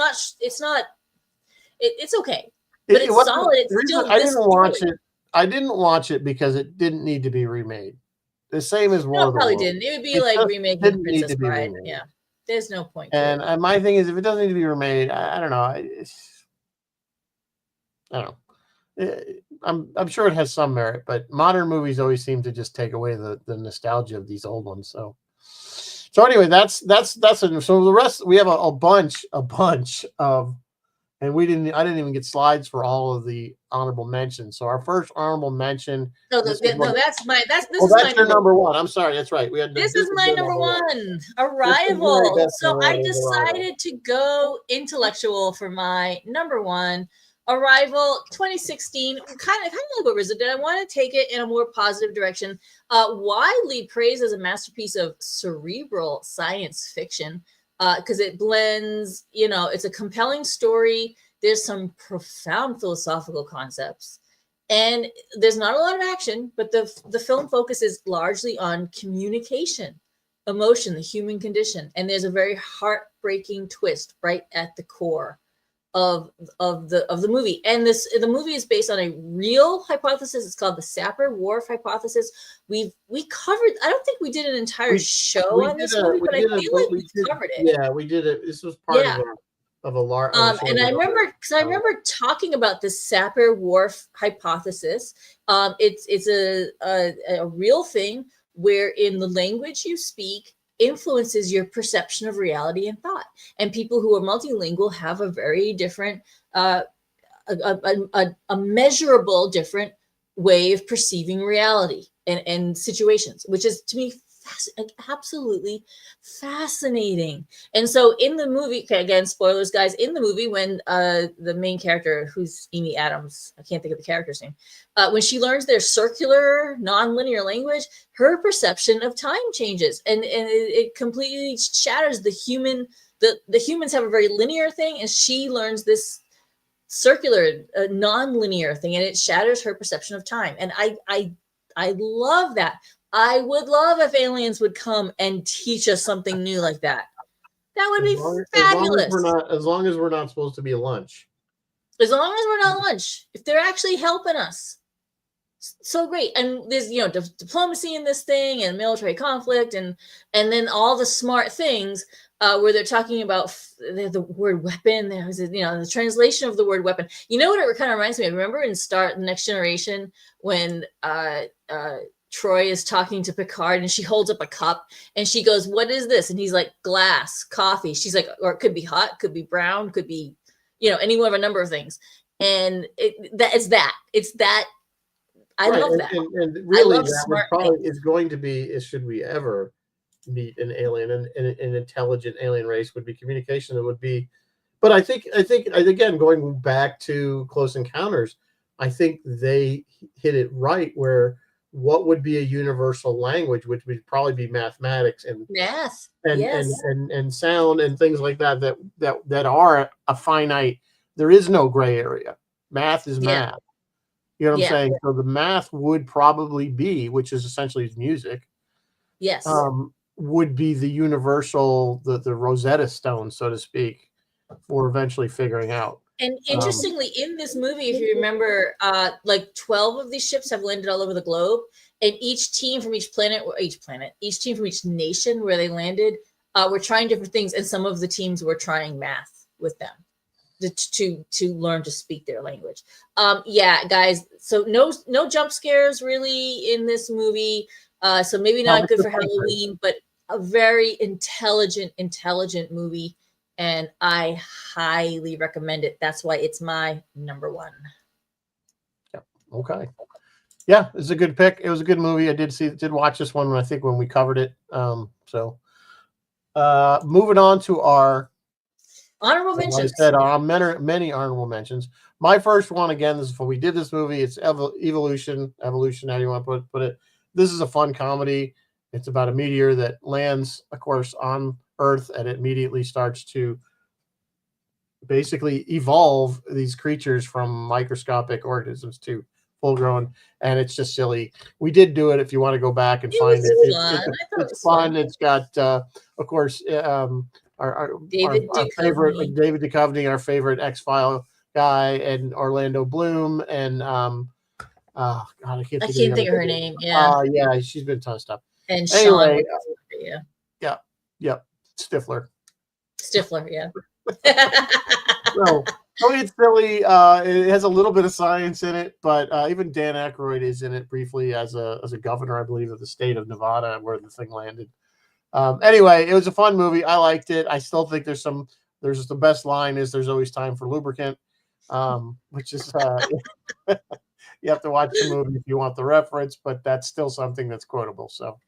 okay. But it's solid. I didn't watch it. I didn't watch it because it didn't need to be remade. The same as War of the Worlds. Probably didn't. It would be like remaking Princess Bride. Yeah, there's no point. And my thing is, if it doesn't need to be remade, I don't know. I don't know. I'm sure it has some merit, but modern movies always seem to just take away the nostalgia of these old ones. So anyway, that's it. So the rest, we have a bunch of. And I didn't even get slides for all of the honorable mentions. So our first honorable mention. This is my number one. I'm sorry, that's right. This is my number one. Arrival. So I decided to go intellectual for my number one. Arrival 2016. Kind of like what Rizzo did. I want to take it in a more positive direction. Widely praised as a masterpiece of cerebral science fiction. Because it blends, it's a compelling story. There's some profound philosophical concepts, and there's not a lot of action, but the film focuses largely on communication, emotion, the human condition, and there's a very heartbreaking twist right at the core of the movie. And the movie is based on a real hypothesis. It's called the Sapir-Whorf hypothesis. We covered. I don't think we did an entire show on this movie, but I feel like we covered it. Yeah, we did it. This was part of a large. And I remember talking about this Sapir-Whorf hypothesis. It's a real thing where in the language you speak influences your perception of reality and thought. And people who are multilingual have a very different, a measurable different way of perceiving reality and situations, which is to me absolutely fascinating. And so in the movie, again, spoilers, guys, in the movie, when the main character, who's Amy Adams, I can't think of the character's name, when she learns their circular non-linear language, her perception of time changes, and it completely shatters the human. The humans have a very linear thing, and she learns this circular non-linear thing, and it shatters her perception of time. And I love that. I would love if aliens would come and teach us something new like that. That would be fabulous. As long as we're not supposed to be a lunch. As long as we're not lunch, if they're actually helping us, so great. And there's diplomacy in this thing and military conflict and then all the smart things where they're talking about the word weapon. There's the translation of the word weapon. You know what it kind of reminds me of? Remember in the Next Generation when Troy is talking to Picard and she holds up a cup and she goes, "What is this?" And he's like, "Glass, coffee." She's like, or it could be hot, could be brown, could be any one of a number of things. And it's that. I love that. And really, that probably is going to be, should we ever meet an alien, an intelligent alien race, would be communication. It would be, but I think again, going back to Close Encounters, I think they hit it right where what would be a universal language, which would probably be mathematics and math and sound and things like that are a finite. There is no gray area. Math is math. You know what I'm saying? So the math would probably be, which is essentially music. Yes. Would be the universal, the Rosetta Stone, so to speak, for eventually figuring out. And interestingly, in this movie, if you remember, like 12 of these ships have landed all over the globe, and each team from each team from each nation where they landed were trying different things, and some of the teams were trying math with them to learn to speak their language. Guys, so no jump scares really in this movie. So maybe not good for Halloween, but a very intelligent movie. And I highly recommend it. That's why it's my number one. Yeah. Okay. Yeah, it's a good pick. It was a good movie. I did watch this one when we covered it. So moving on to our honorable mentions. Like I said, many honorable mentions. My first one, again, this is when we did this movie. It's Evolution. How do you want to put it? This is a fun comedy. It's about a meteor that lands, of course, on Earth, and it immediately starts to basically evolve these creatures from microscopic organisms to full-grown, and it's just silly. We did do it. If you want to go back and find it, it's fun. It's got, of course, our favorite David Duchovny, our favorite X-File guy, and Orlando Bloom, and God, I can't think of her name. Yeah, she's been a ton of stuff. And anyway, Sean, yeah, Stifler, yeah. So it's silly. It has a little bit of science in it, but even Dan Aykroyd is in it briefly as a governor, I believe, of the state of Nevada, where the thing landed. Anyway, it was a fun movie. I liked it. I still think there's the best line is "There's always time for lubricant," which is you have to watch the movie if you want the reference, but that's still something that's quotable. So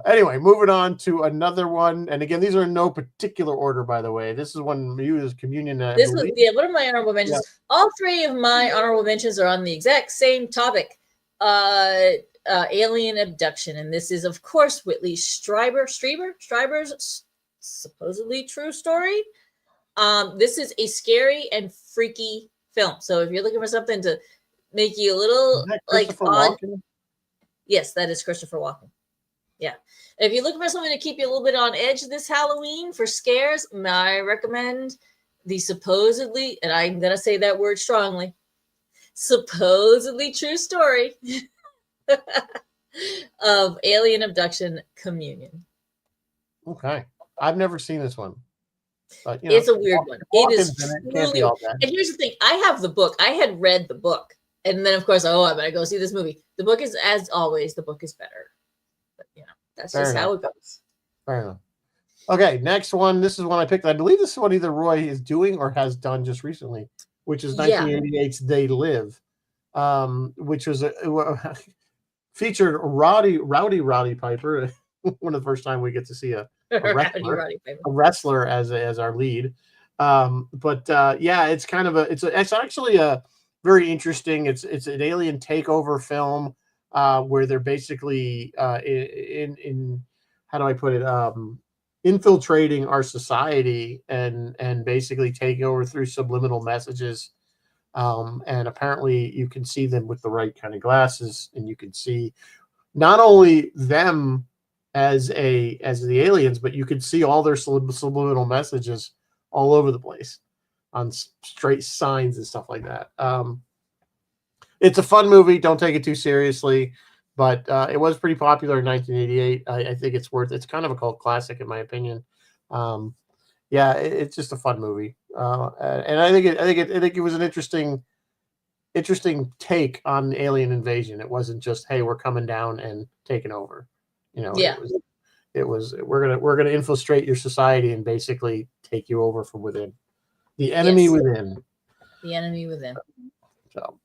anyway, moving on to another one. And again, these are in no particular order, by the way. This is one you as communion. This was one of my honorable mentions. Yeah. All three of my honorable mentions are on the exact same topic. Alien abduction, and this is of course Whitley Strieber's supposedly true story. This is a scary and freaky film, so if you're looking for something to make you a little like odd, yes, that is Christopher Walken. Yeah, if you're looking for something to keep you a little bit on edge this Halloween for scares, I recommend the supposedly, and I'm gonna say that word strongly, supposedly true story of alien abduction Communion. Okay, I've never seen this one. But, it's a weird one. It is truly. And here's the thing: I have the book. I had read the book, and then of course, I better go see this movie. The book is, as always, the book is better. But that's just how it goes. Fair enough. Okay, next one. This is one I picked. I believe this is what either Roy is doing or has done just recently, which is 1988's They Live, which was featured Rowdy Piper. One of the first time we get to see a wrestler as our lead. It's kind of it's actually a very interesting. It's an alien takeover film where they're basically in how do I put it, infiltrating our society and basically taking over through subliminal messages. And apparently you can see them with the right kind of glasses, and you can see not only them as the aliens, but you could see all their subliminal messages all over the place on straight signs and stuff like that. It's a fun movie. Don't take it too seriously, but it was pretty popular in 1988. I think it's kind of a cult classic in my opinion. Yeah, it's just a fun movie, and I think it was an interesting take on alien invasion. It wasn't just, hey, we're coming down and taking over. Yeah. It was we're gonna infiltrate your society and basically take you over from within. The enemy within. The enemy within. So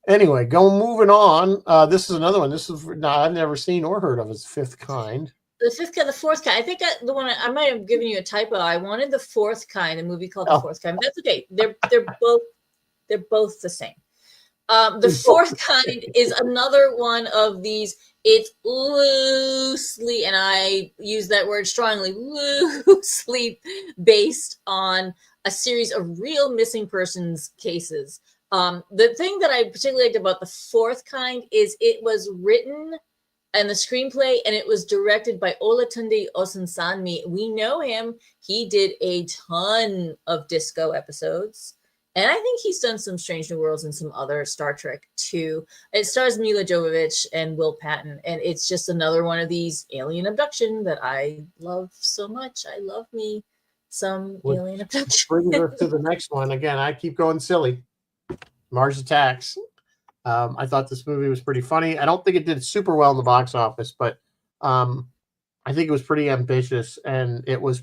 anyway, moving on. This is another one. This is I've never seen or heard of. It's Fifth Kind. The fourth kind. I think the one I might have given you a typo. I wanted The Fourth Kind, a movie called The Fourth Kind. But that's okay. They're both the same. The Fourth Kind is another one of these. It's loosely, and I use that word strongly, loosely based on a series of real missing persons cases. The thing that I particularly liked about The Fourth Kind is it was written and the screenplay, and it was directed by Olatunde Osunsanmi. We know him. He did a ton of Disco episodes. And I think he's done some Strange New Worlds and some other Star Trek too. It stars Mila Jovovich and Will Patton. And it's just another one of these alien abduction that I love so much. I love me some alien abduction. Brings us to the next one. Again, I keep going silly. Mars Attacks. I thought this movie was pretty funny. I don't think it did super well in the box office, but I think it was pretty ambitious, and it was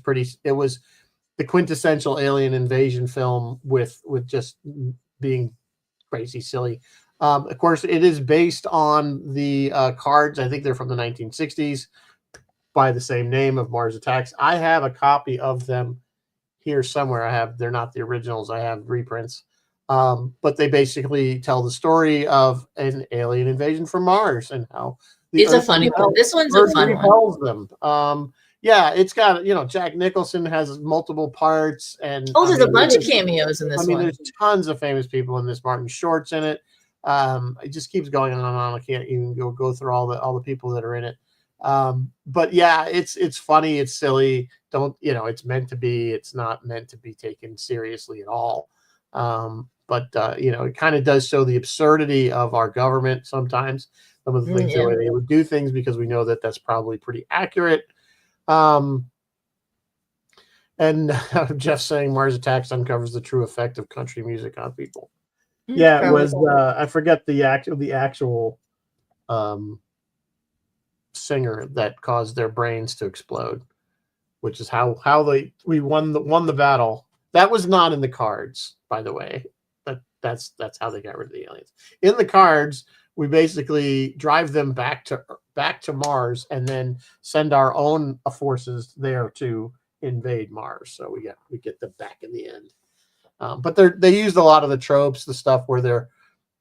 the quintessential alien invasion film with just being crazy silly. Of course, it is based on the cards. I think they're from the 1960s by the same name of Mars Attacks. I have a copy of them here somewhere. They're not the originals. I have reprints. But they basically tell the story of an alien invasion from Mars and how it's a funny one. This one's a fun one. Them. Yeah, it's got Jack Nicholson has multiple parts, and there's a bunch of cameos in this one. There's tons of famous people in this. Martin Short's in it. It just keeps going on and on. I can't even go through all the people that are in it. But yeah, it's funny, it's silly. It's meant to be. It's not meant to be taken seriously at all. But it kind of does show the absurdity of our government sometimes. Some of the things the way they would do things, because we know that that's probably pretty accurate. And Jeff saying Mars Attacks uncovers the true effect of country music on people. Yeah, it was. I forget the actual singer that caused their brains to explode, which is how we won the battle. That was not in the cards, by the way. That's how they got rid of the aliens. In the cards, we basically drive them back to Mars and then send our own forces there to invade Mars. So we get them back in the end. But they used a lot of the tropes, the stuff where they're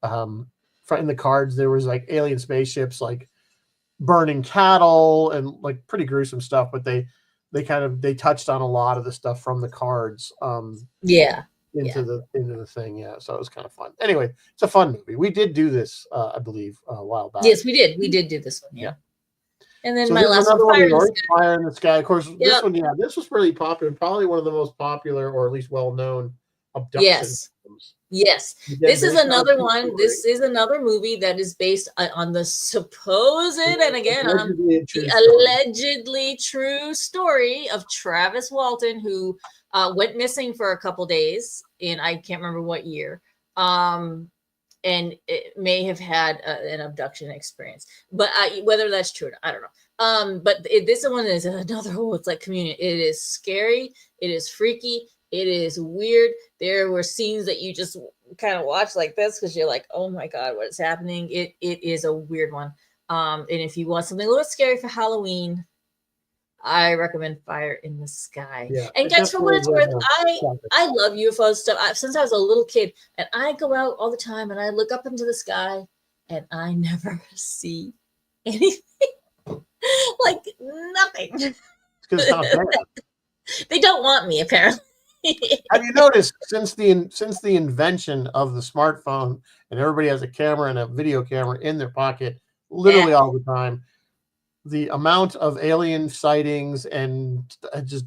in the cards. There was like alien spaceships like burning cattle and like pretty gruesome stuff. But they touched on a lot of the stuff from the cards. Into the thing, yeah. So it was kind of fun. Anyway, it's a fun movie. We did do this, I believe, a while back. Yes, we did. We did do this one, yeah. And then my last one, Fire in the Sky. Of course, this one, this was really popular. Probably one of the most popular, or at least well-known, abduction films. Yes. This is another one. This is another movie that is based on the supposed, and again, on the allegedly true story of Travis Walton, who went missing for a couple days in, I can't remember what year. And it may have had an abduction experience, but whether that's true or not, I don't know. But this one is another it's like Communion. It is scary. It is freaky. It is weird. There were scenes that you just kind of watch like this because you're like, oh my God, what is happening? It is a weird one. And if you want something a little scary for Halloween, I recommend Fire in the Sky. Yeah, and guys, for what it's worth, I love UFO stuff. Since I was a little kid, and I go out all the time and I look up into the sky and I never see anything. Like nothing. It's because it's not bad. They don't want me, apparently. Have you noticed since the invention of the smartphone and everybody has a camera and a video camera in their pocket, literally all the time. The amount of alien sightings and just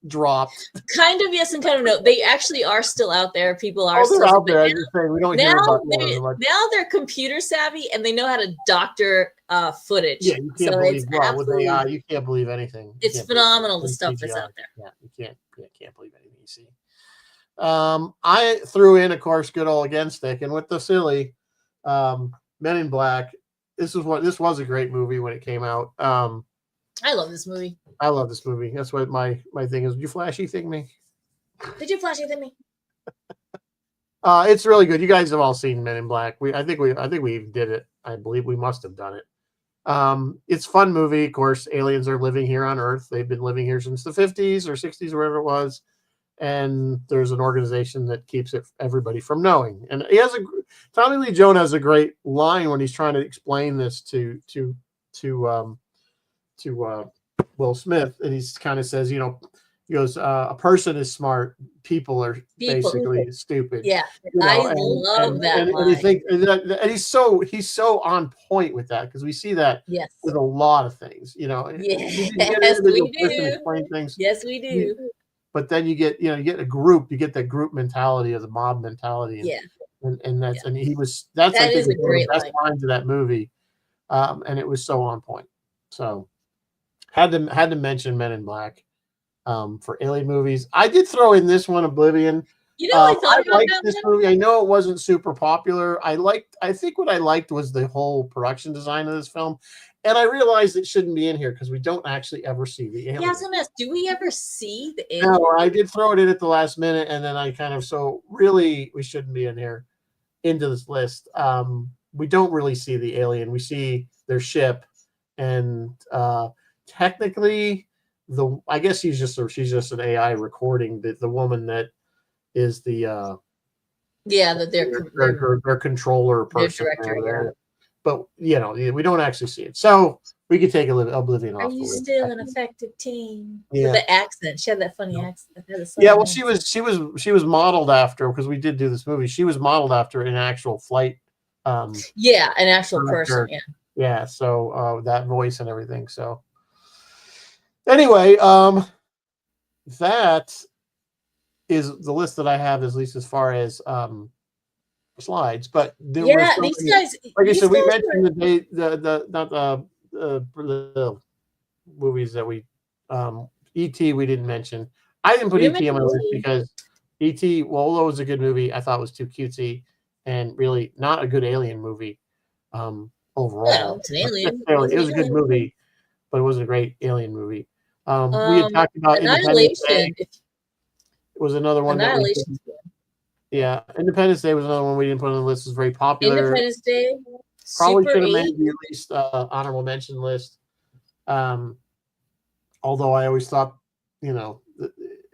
dropped. Kind of yes and kind of no. They actually are still out there. People are Oh, they're still out there. I just say we don't now. hear about them as much. Now they're computer savvy and they know how to doctor footage. Yeah, you can't so believe it's with AI. You can't believe anything. It's phenomenal the stuff that's out there. Yeah, you can't believe anything you see. I threw in, of course, good old again stick, and with the silly Men in Black. This was a great movie when it came out. I love this movie. I love this movie. That's what my thing is. Did you flashy thing me? Did you flashy thing me? It's really good. You guys have all seen Men in Black. I think we even did it. I believe we must have done it. It's a fun movie. Of course, aliens are living here on Earth. They've been living here since the 50s or 60s or whatever it was. And there's an organization that keeps everybody from knowing. And Tommy Lee Jones has a great line when he's trying to explain this to Will Smith, and he kind of says, he goes, a person is smart, people are basically stupid. Yeah, I love that line. And you think, and he's so on point with that, because we see that with a lot of things. Yes, we do. Explain things. Yes, we do. But then you get a group, you get that group mentality of the mob mentality. And that's I think one of the best lines of that movie. And it was so on point. So had to mention Men in Black for alien movies. I did throw in this one, Oblivion. I liked this movie. I know it wasn't super popular. I think what I liked was the whole production design of this film. And I realized it shouldn't be in here because we don't actually ever see the alien. Yeah, I was gonna ask, do we ever see the alien? No, I did throw it in at the last minute, and then I really we shouldn't be in here into this list. We don't really see the alien. We see their ship, and technically, I guess she's just an AI recording the woman that is the their controller person. Their director, But we don't actually see it, so we could take Oblivion off. Are you still an effective team? Yeah. With the accent, she had that funny accent. Yeah, well, she was modeled after, because we did do this movie. She was modeled after an actual flight. An actual person. Yeah. Yeah. So that voice and everything. So anyway, that is the list that I have, at least as far as slides. But these guys, like I said, we mentioned the movies that we E.T. we didn't mention. I didn't put E.T. on my list because E.T., although it was a good movie, I thought it was too cutesy and really not a good alien movie overall. Well, it's an alien. It was a good movie, but it wasn't a great alien movie. We had talked about Independence Day. Was another one. Independence Day was another one we didn't put on the list. It was very popular. Independence Day. Probably should have made the at least honorable mention list. Although I always thought,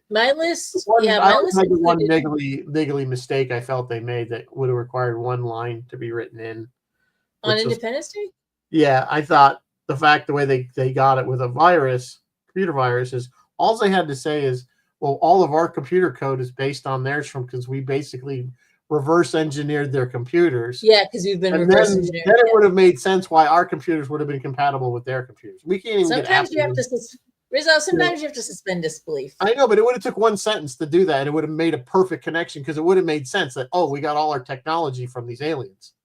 my list. My list had the one niggly mistake I felt they made that would have required one line to be written in. On Independence Day? Yeah, I thought the way they got it with a computer virus, is all they had to say is, well, all of our computer code is based on theirs because we basically reverse engineered their computers. Yeah, because we've been reverse engineered. Then it would have made sense why our computers would have been compatible with their computers. We can't even sometimes you have to suspend disbelief. I know, but it would have took one sentence to do that, and it would have made a perfect connection, because it would have made sense that, we got all our technology from these aliens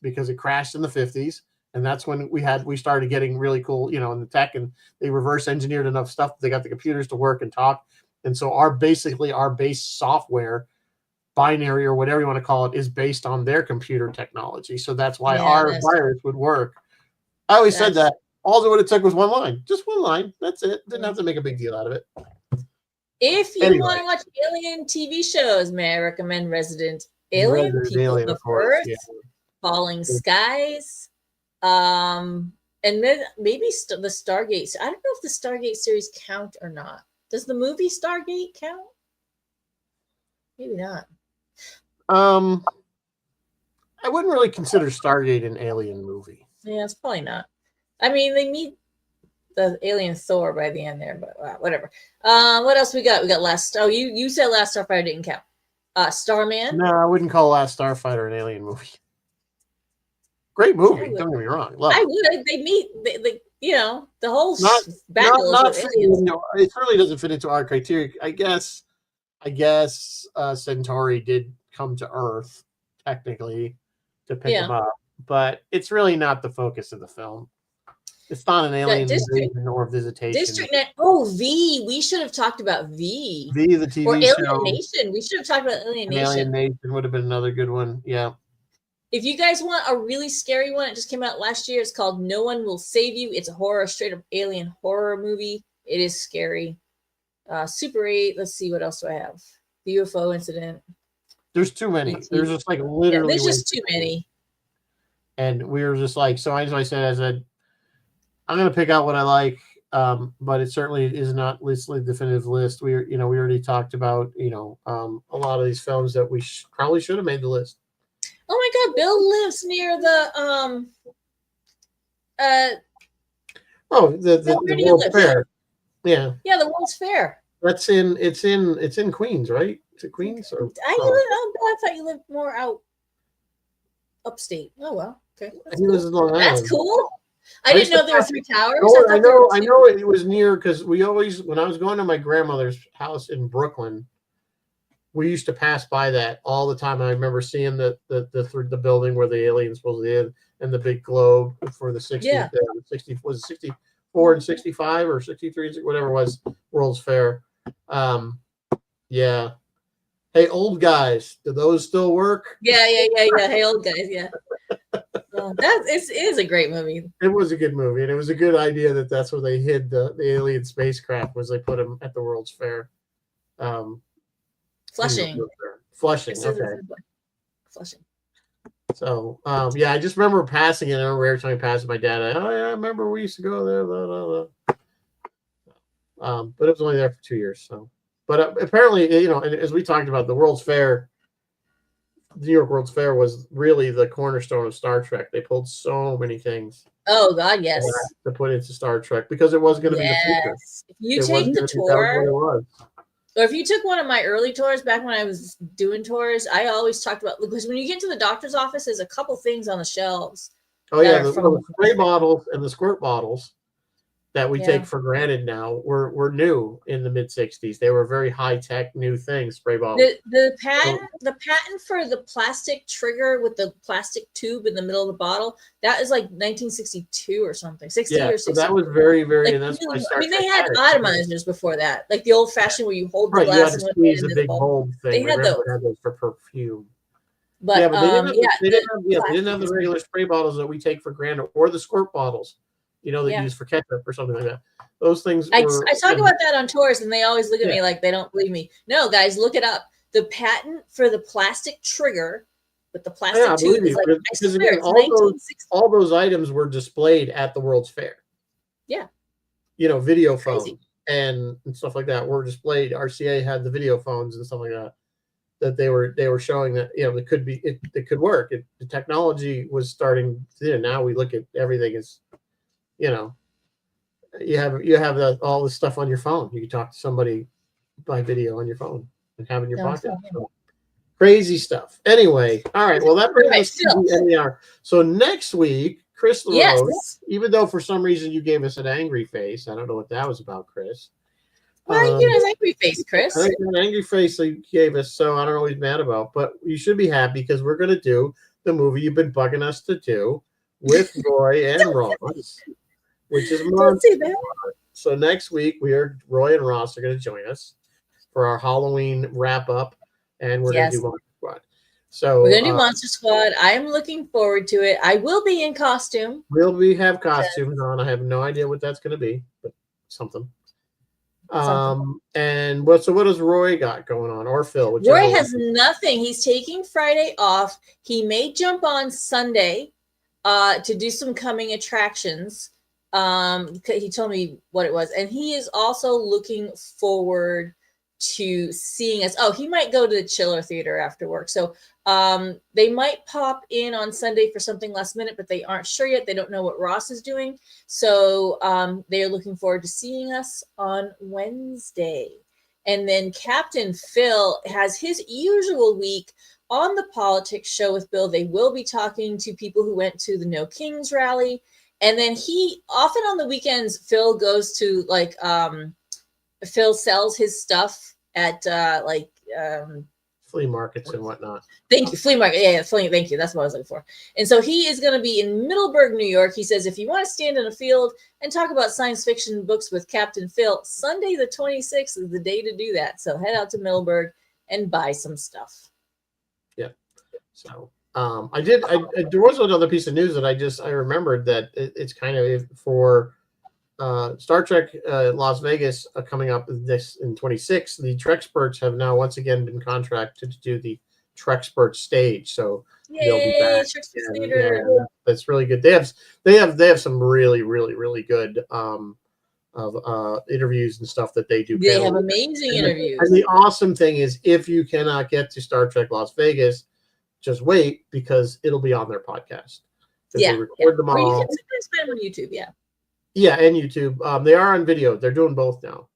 because it crashed in the 50s. And that's when we started getting really cool, in the tech, and they reverse engineered enough stuff. They got the computers to work and talk. And so our base software, binary or whatever you want to call it, is based on their computer technology. So that's why our virus would work. I always said that. All it would have took was one line. Just one line. That's it. Didn't have to make a big deal out of it. If you want to watch alien TV shows, may I recommend Resident Alien, People of Earth, Falling Skies, and then maybe the Stargate. I don't know if the Stargate series count or not. Does the movie Stargate count? Maybe not. I wouldn't really consider Stargate an alien movie. Yeah, it's probably not. I mean, they meet the alien Thor by the end there, but whatever. What else we got? We got you said Last Starfighter didn't count. Starman? No, I wouldn't call Last Starfighter an alien movie. Great movie. Don't get me wrong. Love I it. would. They meet. The whole Not battle not is with aliens. it certainly doesn't fit into our criteria. I guess Centauri did come to Earth technically to pick him up, but it's really not the focus of the film. It's not an alien invasion or visitation. District Net. Oh, V. We should have talked about V. V, the TV or show. Alien Nation. We should have talked about Alien Nation. Alien Nation would have been another good one. Yeah. If you guys want a really scary one, it just came out last year. It's called No One Will Save You. It's a horror, straight up alien horror movie. It is scary. Super 8. Let's see, what else do I have? The UFO incident. There's too many. There's just like literally. There's just too many. And we were just like, so as I said, I'm going to pick out what I like, but it certainly is not the definitive list. We already talked about, a lot of these films that we probably should have made the list. Oh my God, Bill lives near the the World's Fair. Yeah. Yeah, the World's Fair. It's in Queens, right? Is it Queens? Or I thought you lived more out upstate. Oh well, okay. That's cool. I didn't know there were 3 towers. I know it was near, because when I was going to my grandmother's house in Brooklyn, we used to pass by that all the time. I remember seeing the building where the aliens was in, and the big globe for the 60s. Yeah. 64 and 65 or 63, whatever it was, World's Fair. Yeah. Hey, old guys, do those still work? Yeah. Hey, old guys, yeah. It is a great movie. It was a good movie, and it was a good idea that's where they hid the alien spacecraft, was they put them at the World's Fair. Flushing. Okay. Flushing. So, yeah, I just remember passing it. I remember every time I passed my dad, I remember we used to go there. Blah, blah, blah. But it was only there for 2 years. So, but apparently, and as we talked about, the World's Fair, the New York World's Fair was really the cornerstone of Star Trek. They pulled so many things. Oh God, yes. To put into Star Trek, because it was going to be the future. If you take the tour, or if you took one of my early tours back when I was doing tours, I always talked about, because when you get to the doctor's office, there's a couple things on the shelves. Oh yeah, the spray bottles and the squirt bottles that we take for granted now were new in the mid 60s. They were very high tech new things. Spray bottles. The patent for the plastic trigger with the plastic tube in the middle of the bottle, that is like 1962 or something, 60 or 60. So that was very, very. And that's they had atomizers before that, like the old fashioned where you hold the glass and squeeze a big bulb thing. They had those for perfume. But they didn't have the regular spray bottles that we take for granted, or the squirt bottles, that you use for ketchup or something like that. Those things. I talk about that on tours, and they always look at me like they don't believe me. No, guys, look it up. The patent for the plastic trigger with the plastic tube is like, because again, all those items were displayed at the World's Fair. Yeah. Video phones and stuff like that were displayed. RCA had the video phones and stuff like that. That they were showing that it could work. The technology was starting. Now we look at everything as, you have all this stuff on your phone. You can talk to somebody by video on your phone and have in your pocket. So, crazy stuff. Anyway, all right. Well, that brings us to the end of the hour. So next week, Chris LaRose, even though for some reason you gave us an angry face, I don't know what that was about, Chris. Why are you getting an angry face, Chris? I think an angry face he gave us, so I don't know what he's mad about. But you should be happy, because we're going to do the movie you've been bugging us to do with Roy and Ross, which is Monster Squad. So next week, Roy and Ross are going to join us for our Halloween wrap up, and we're going to do Monster Squad. So we're going to do Monster Squad. I'm looking forward to it. I will be in costume. We'll have costumes on. I have no idea what that's going to be, but something. And what does Roy got going on, or Phil? Roy has nothing. He's taking Friday off. He may jump on Sunday to do some coming attractions. He told me what it was, and he is also looking forward to seeing us. Oh, he might go to the Chiller Theater after work. So they might pop in on Sunday for something last minute, but they aren't sure yet. They don't know what Ross is doing. So they're looking forward to seeing us on Wednesday. And then Captain Phil has his usual week on the politics show with Bill, they will be talking to people who went to the No Kings rally. And then he often on the weekends, Phil goes to Phil sells his stuff at flea markets and whatnot. Thank you. Flea market. Yeah, thank you. That's what I was looking for. And so he is going to be in Middleburg, New York. He says, if you want to stand in a field and talk about science fiction books with Captain Phil, Sunday the 26th is the day to do that. So head out to Middleburg and buy some stuff. Yeah. So there was another piece of news that I remembered that it's kind of for Star Trek Las Vegas coming up this in 26. The Trexperts have now once again been contracted to do the Trexpert stage, so they'll be back. Yeah, that's really good. They have some really good interviews and stuff that they do. They have amazing interviews. And the awesome thing is, if you cannot get to Star Trek Las Vegas, just wait, because it'll be on their podcast. Yeah, they record them all. Or you can sometimes find them on YouTube. Yeah. Yeah, and YouTube. They are on video. They're doing both now.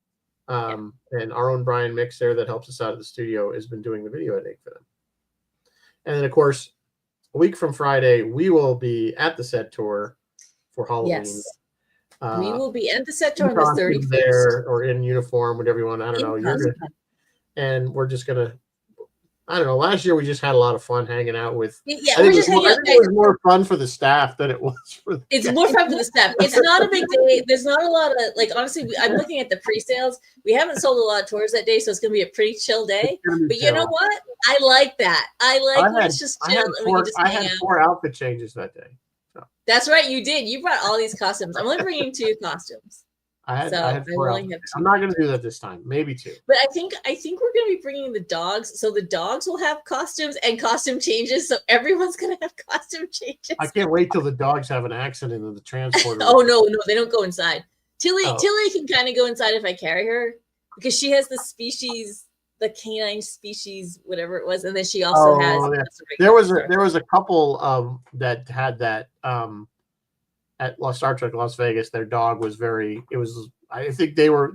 And our own Brian Mix there that helps us out at the studio has been doing the video editing for them. And then, of course, a week from Friday, we will be at the set tour for Halloween. Yes. We will be at the set tour on the 31st. There, or in uniform, whatever you want. I don't know. And we're just going to, I don't know. Last year we just had a lot of fun hanging out with. Yeah, I think it was more fun for the staff than it was for the It's more fun for the staff. It's not a big day. There's not a lot of, honestly, I'm looking at the pre-sales. We haven't sold a lot of tours that day, so it's going to be a pretty chill day. But you know what? I like that. I like when it's just chill and we can just hang out. I had 4 outfit changes that day. So. That's right, you did. You brought all these costumes. I'm only bringing 2 costumes. I had 4 outfits. I'm not going to do that this time. Maybe 2. But I think we're going to be bringing the dogs. So the dogs will have costumes and costume changes. So everyone's going to have costume changes. I can't wait till the dogs have an accident in the transporter. Oh, no, they don't go inside. Tilly can kind of go inside if I carry her, because she has the canine species, whatever it was. And then she also has. Yeah. There was a couple that had that at Star Trek Las Vegas. Their dog was I think they were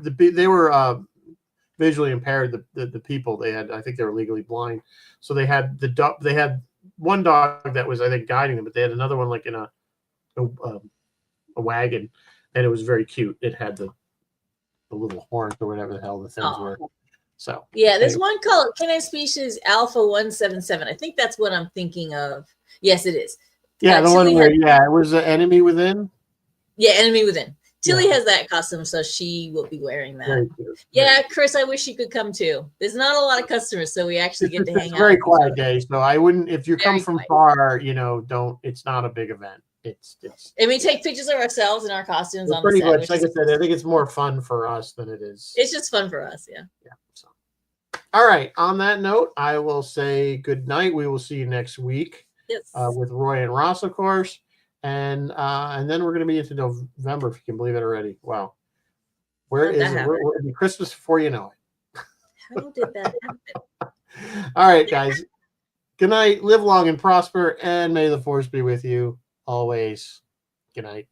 visually impaired. The people they had, I think they were legally blind. So they had one dog that was, I think, guiding them, but they had another one like in a wagon, and it was very cute. It had the little horns or whatever the hell the things were. So yeah, there's one called canine species Alpha 177. I think that's what I'm thinking of. Yes, it is. Yeah, the one where it was an Enemy Within. Yeah, Enemy Within. Tilly has that costume, so she will be wearing that. Very cute. Yeah, Chris, I wish you could come too. There's not a lot of customers, so we actually get to hang out. It's a very quiet day, so I wouldn't. If you come from far, don't. It's not a big event. It's. And we take pictures of ourselves in our costumes on pretty the set. Much, like I said, I think it's more fun for us than it is. It's just fun for us, yeah. Yeah. So. All right. On that note, I will say good night. We will see you next week. Yes. With Roy and Ross, of course, and then we're going to be into November, if you can believe it already. Wow, we're Christmas before you know it. How did that happen? All right, guys. Good night. Live long and prosper, and may the force be with you always. Good night.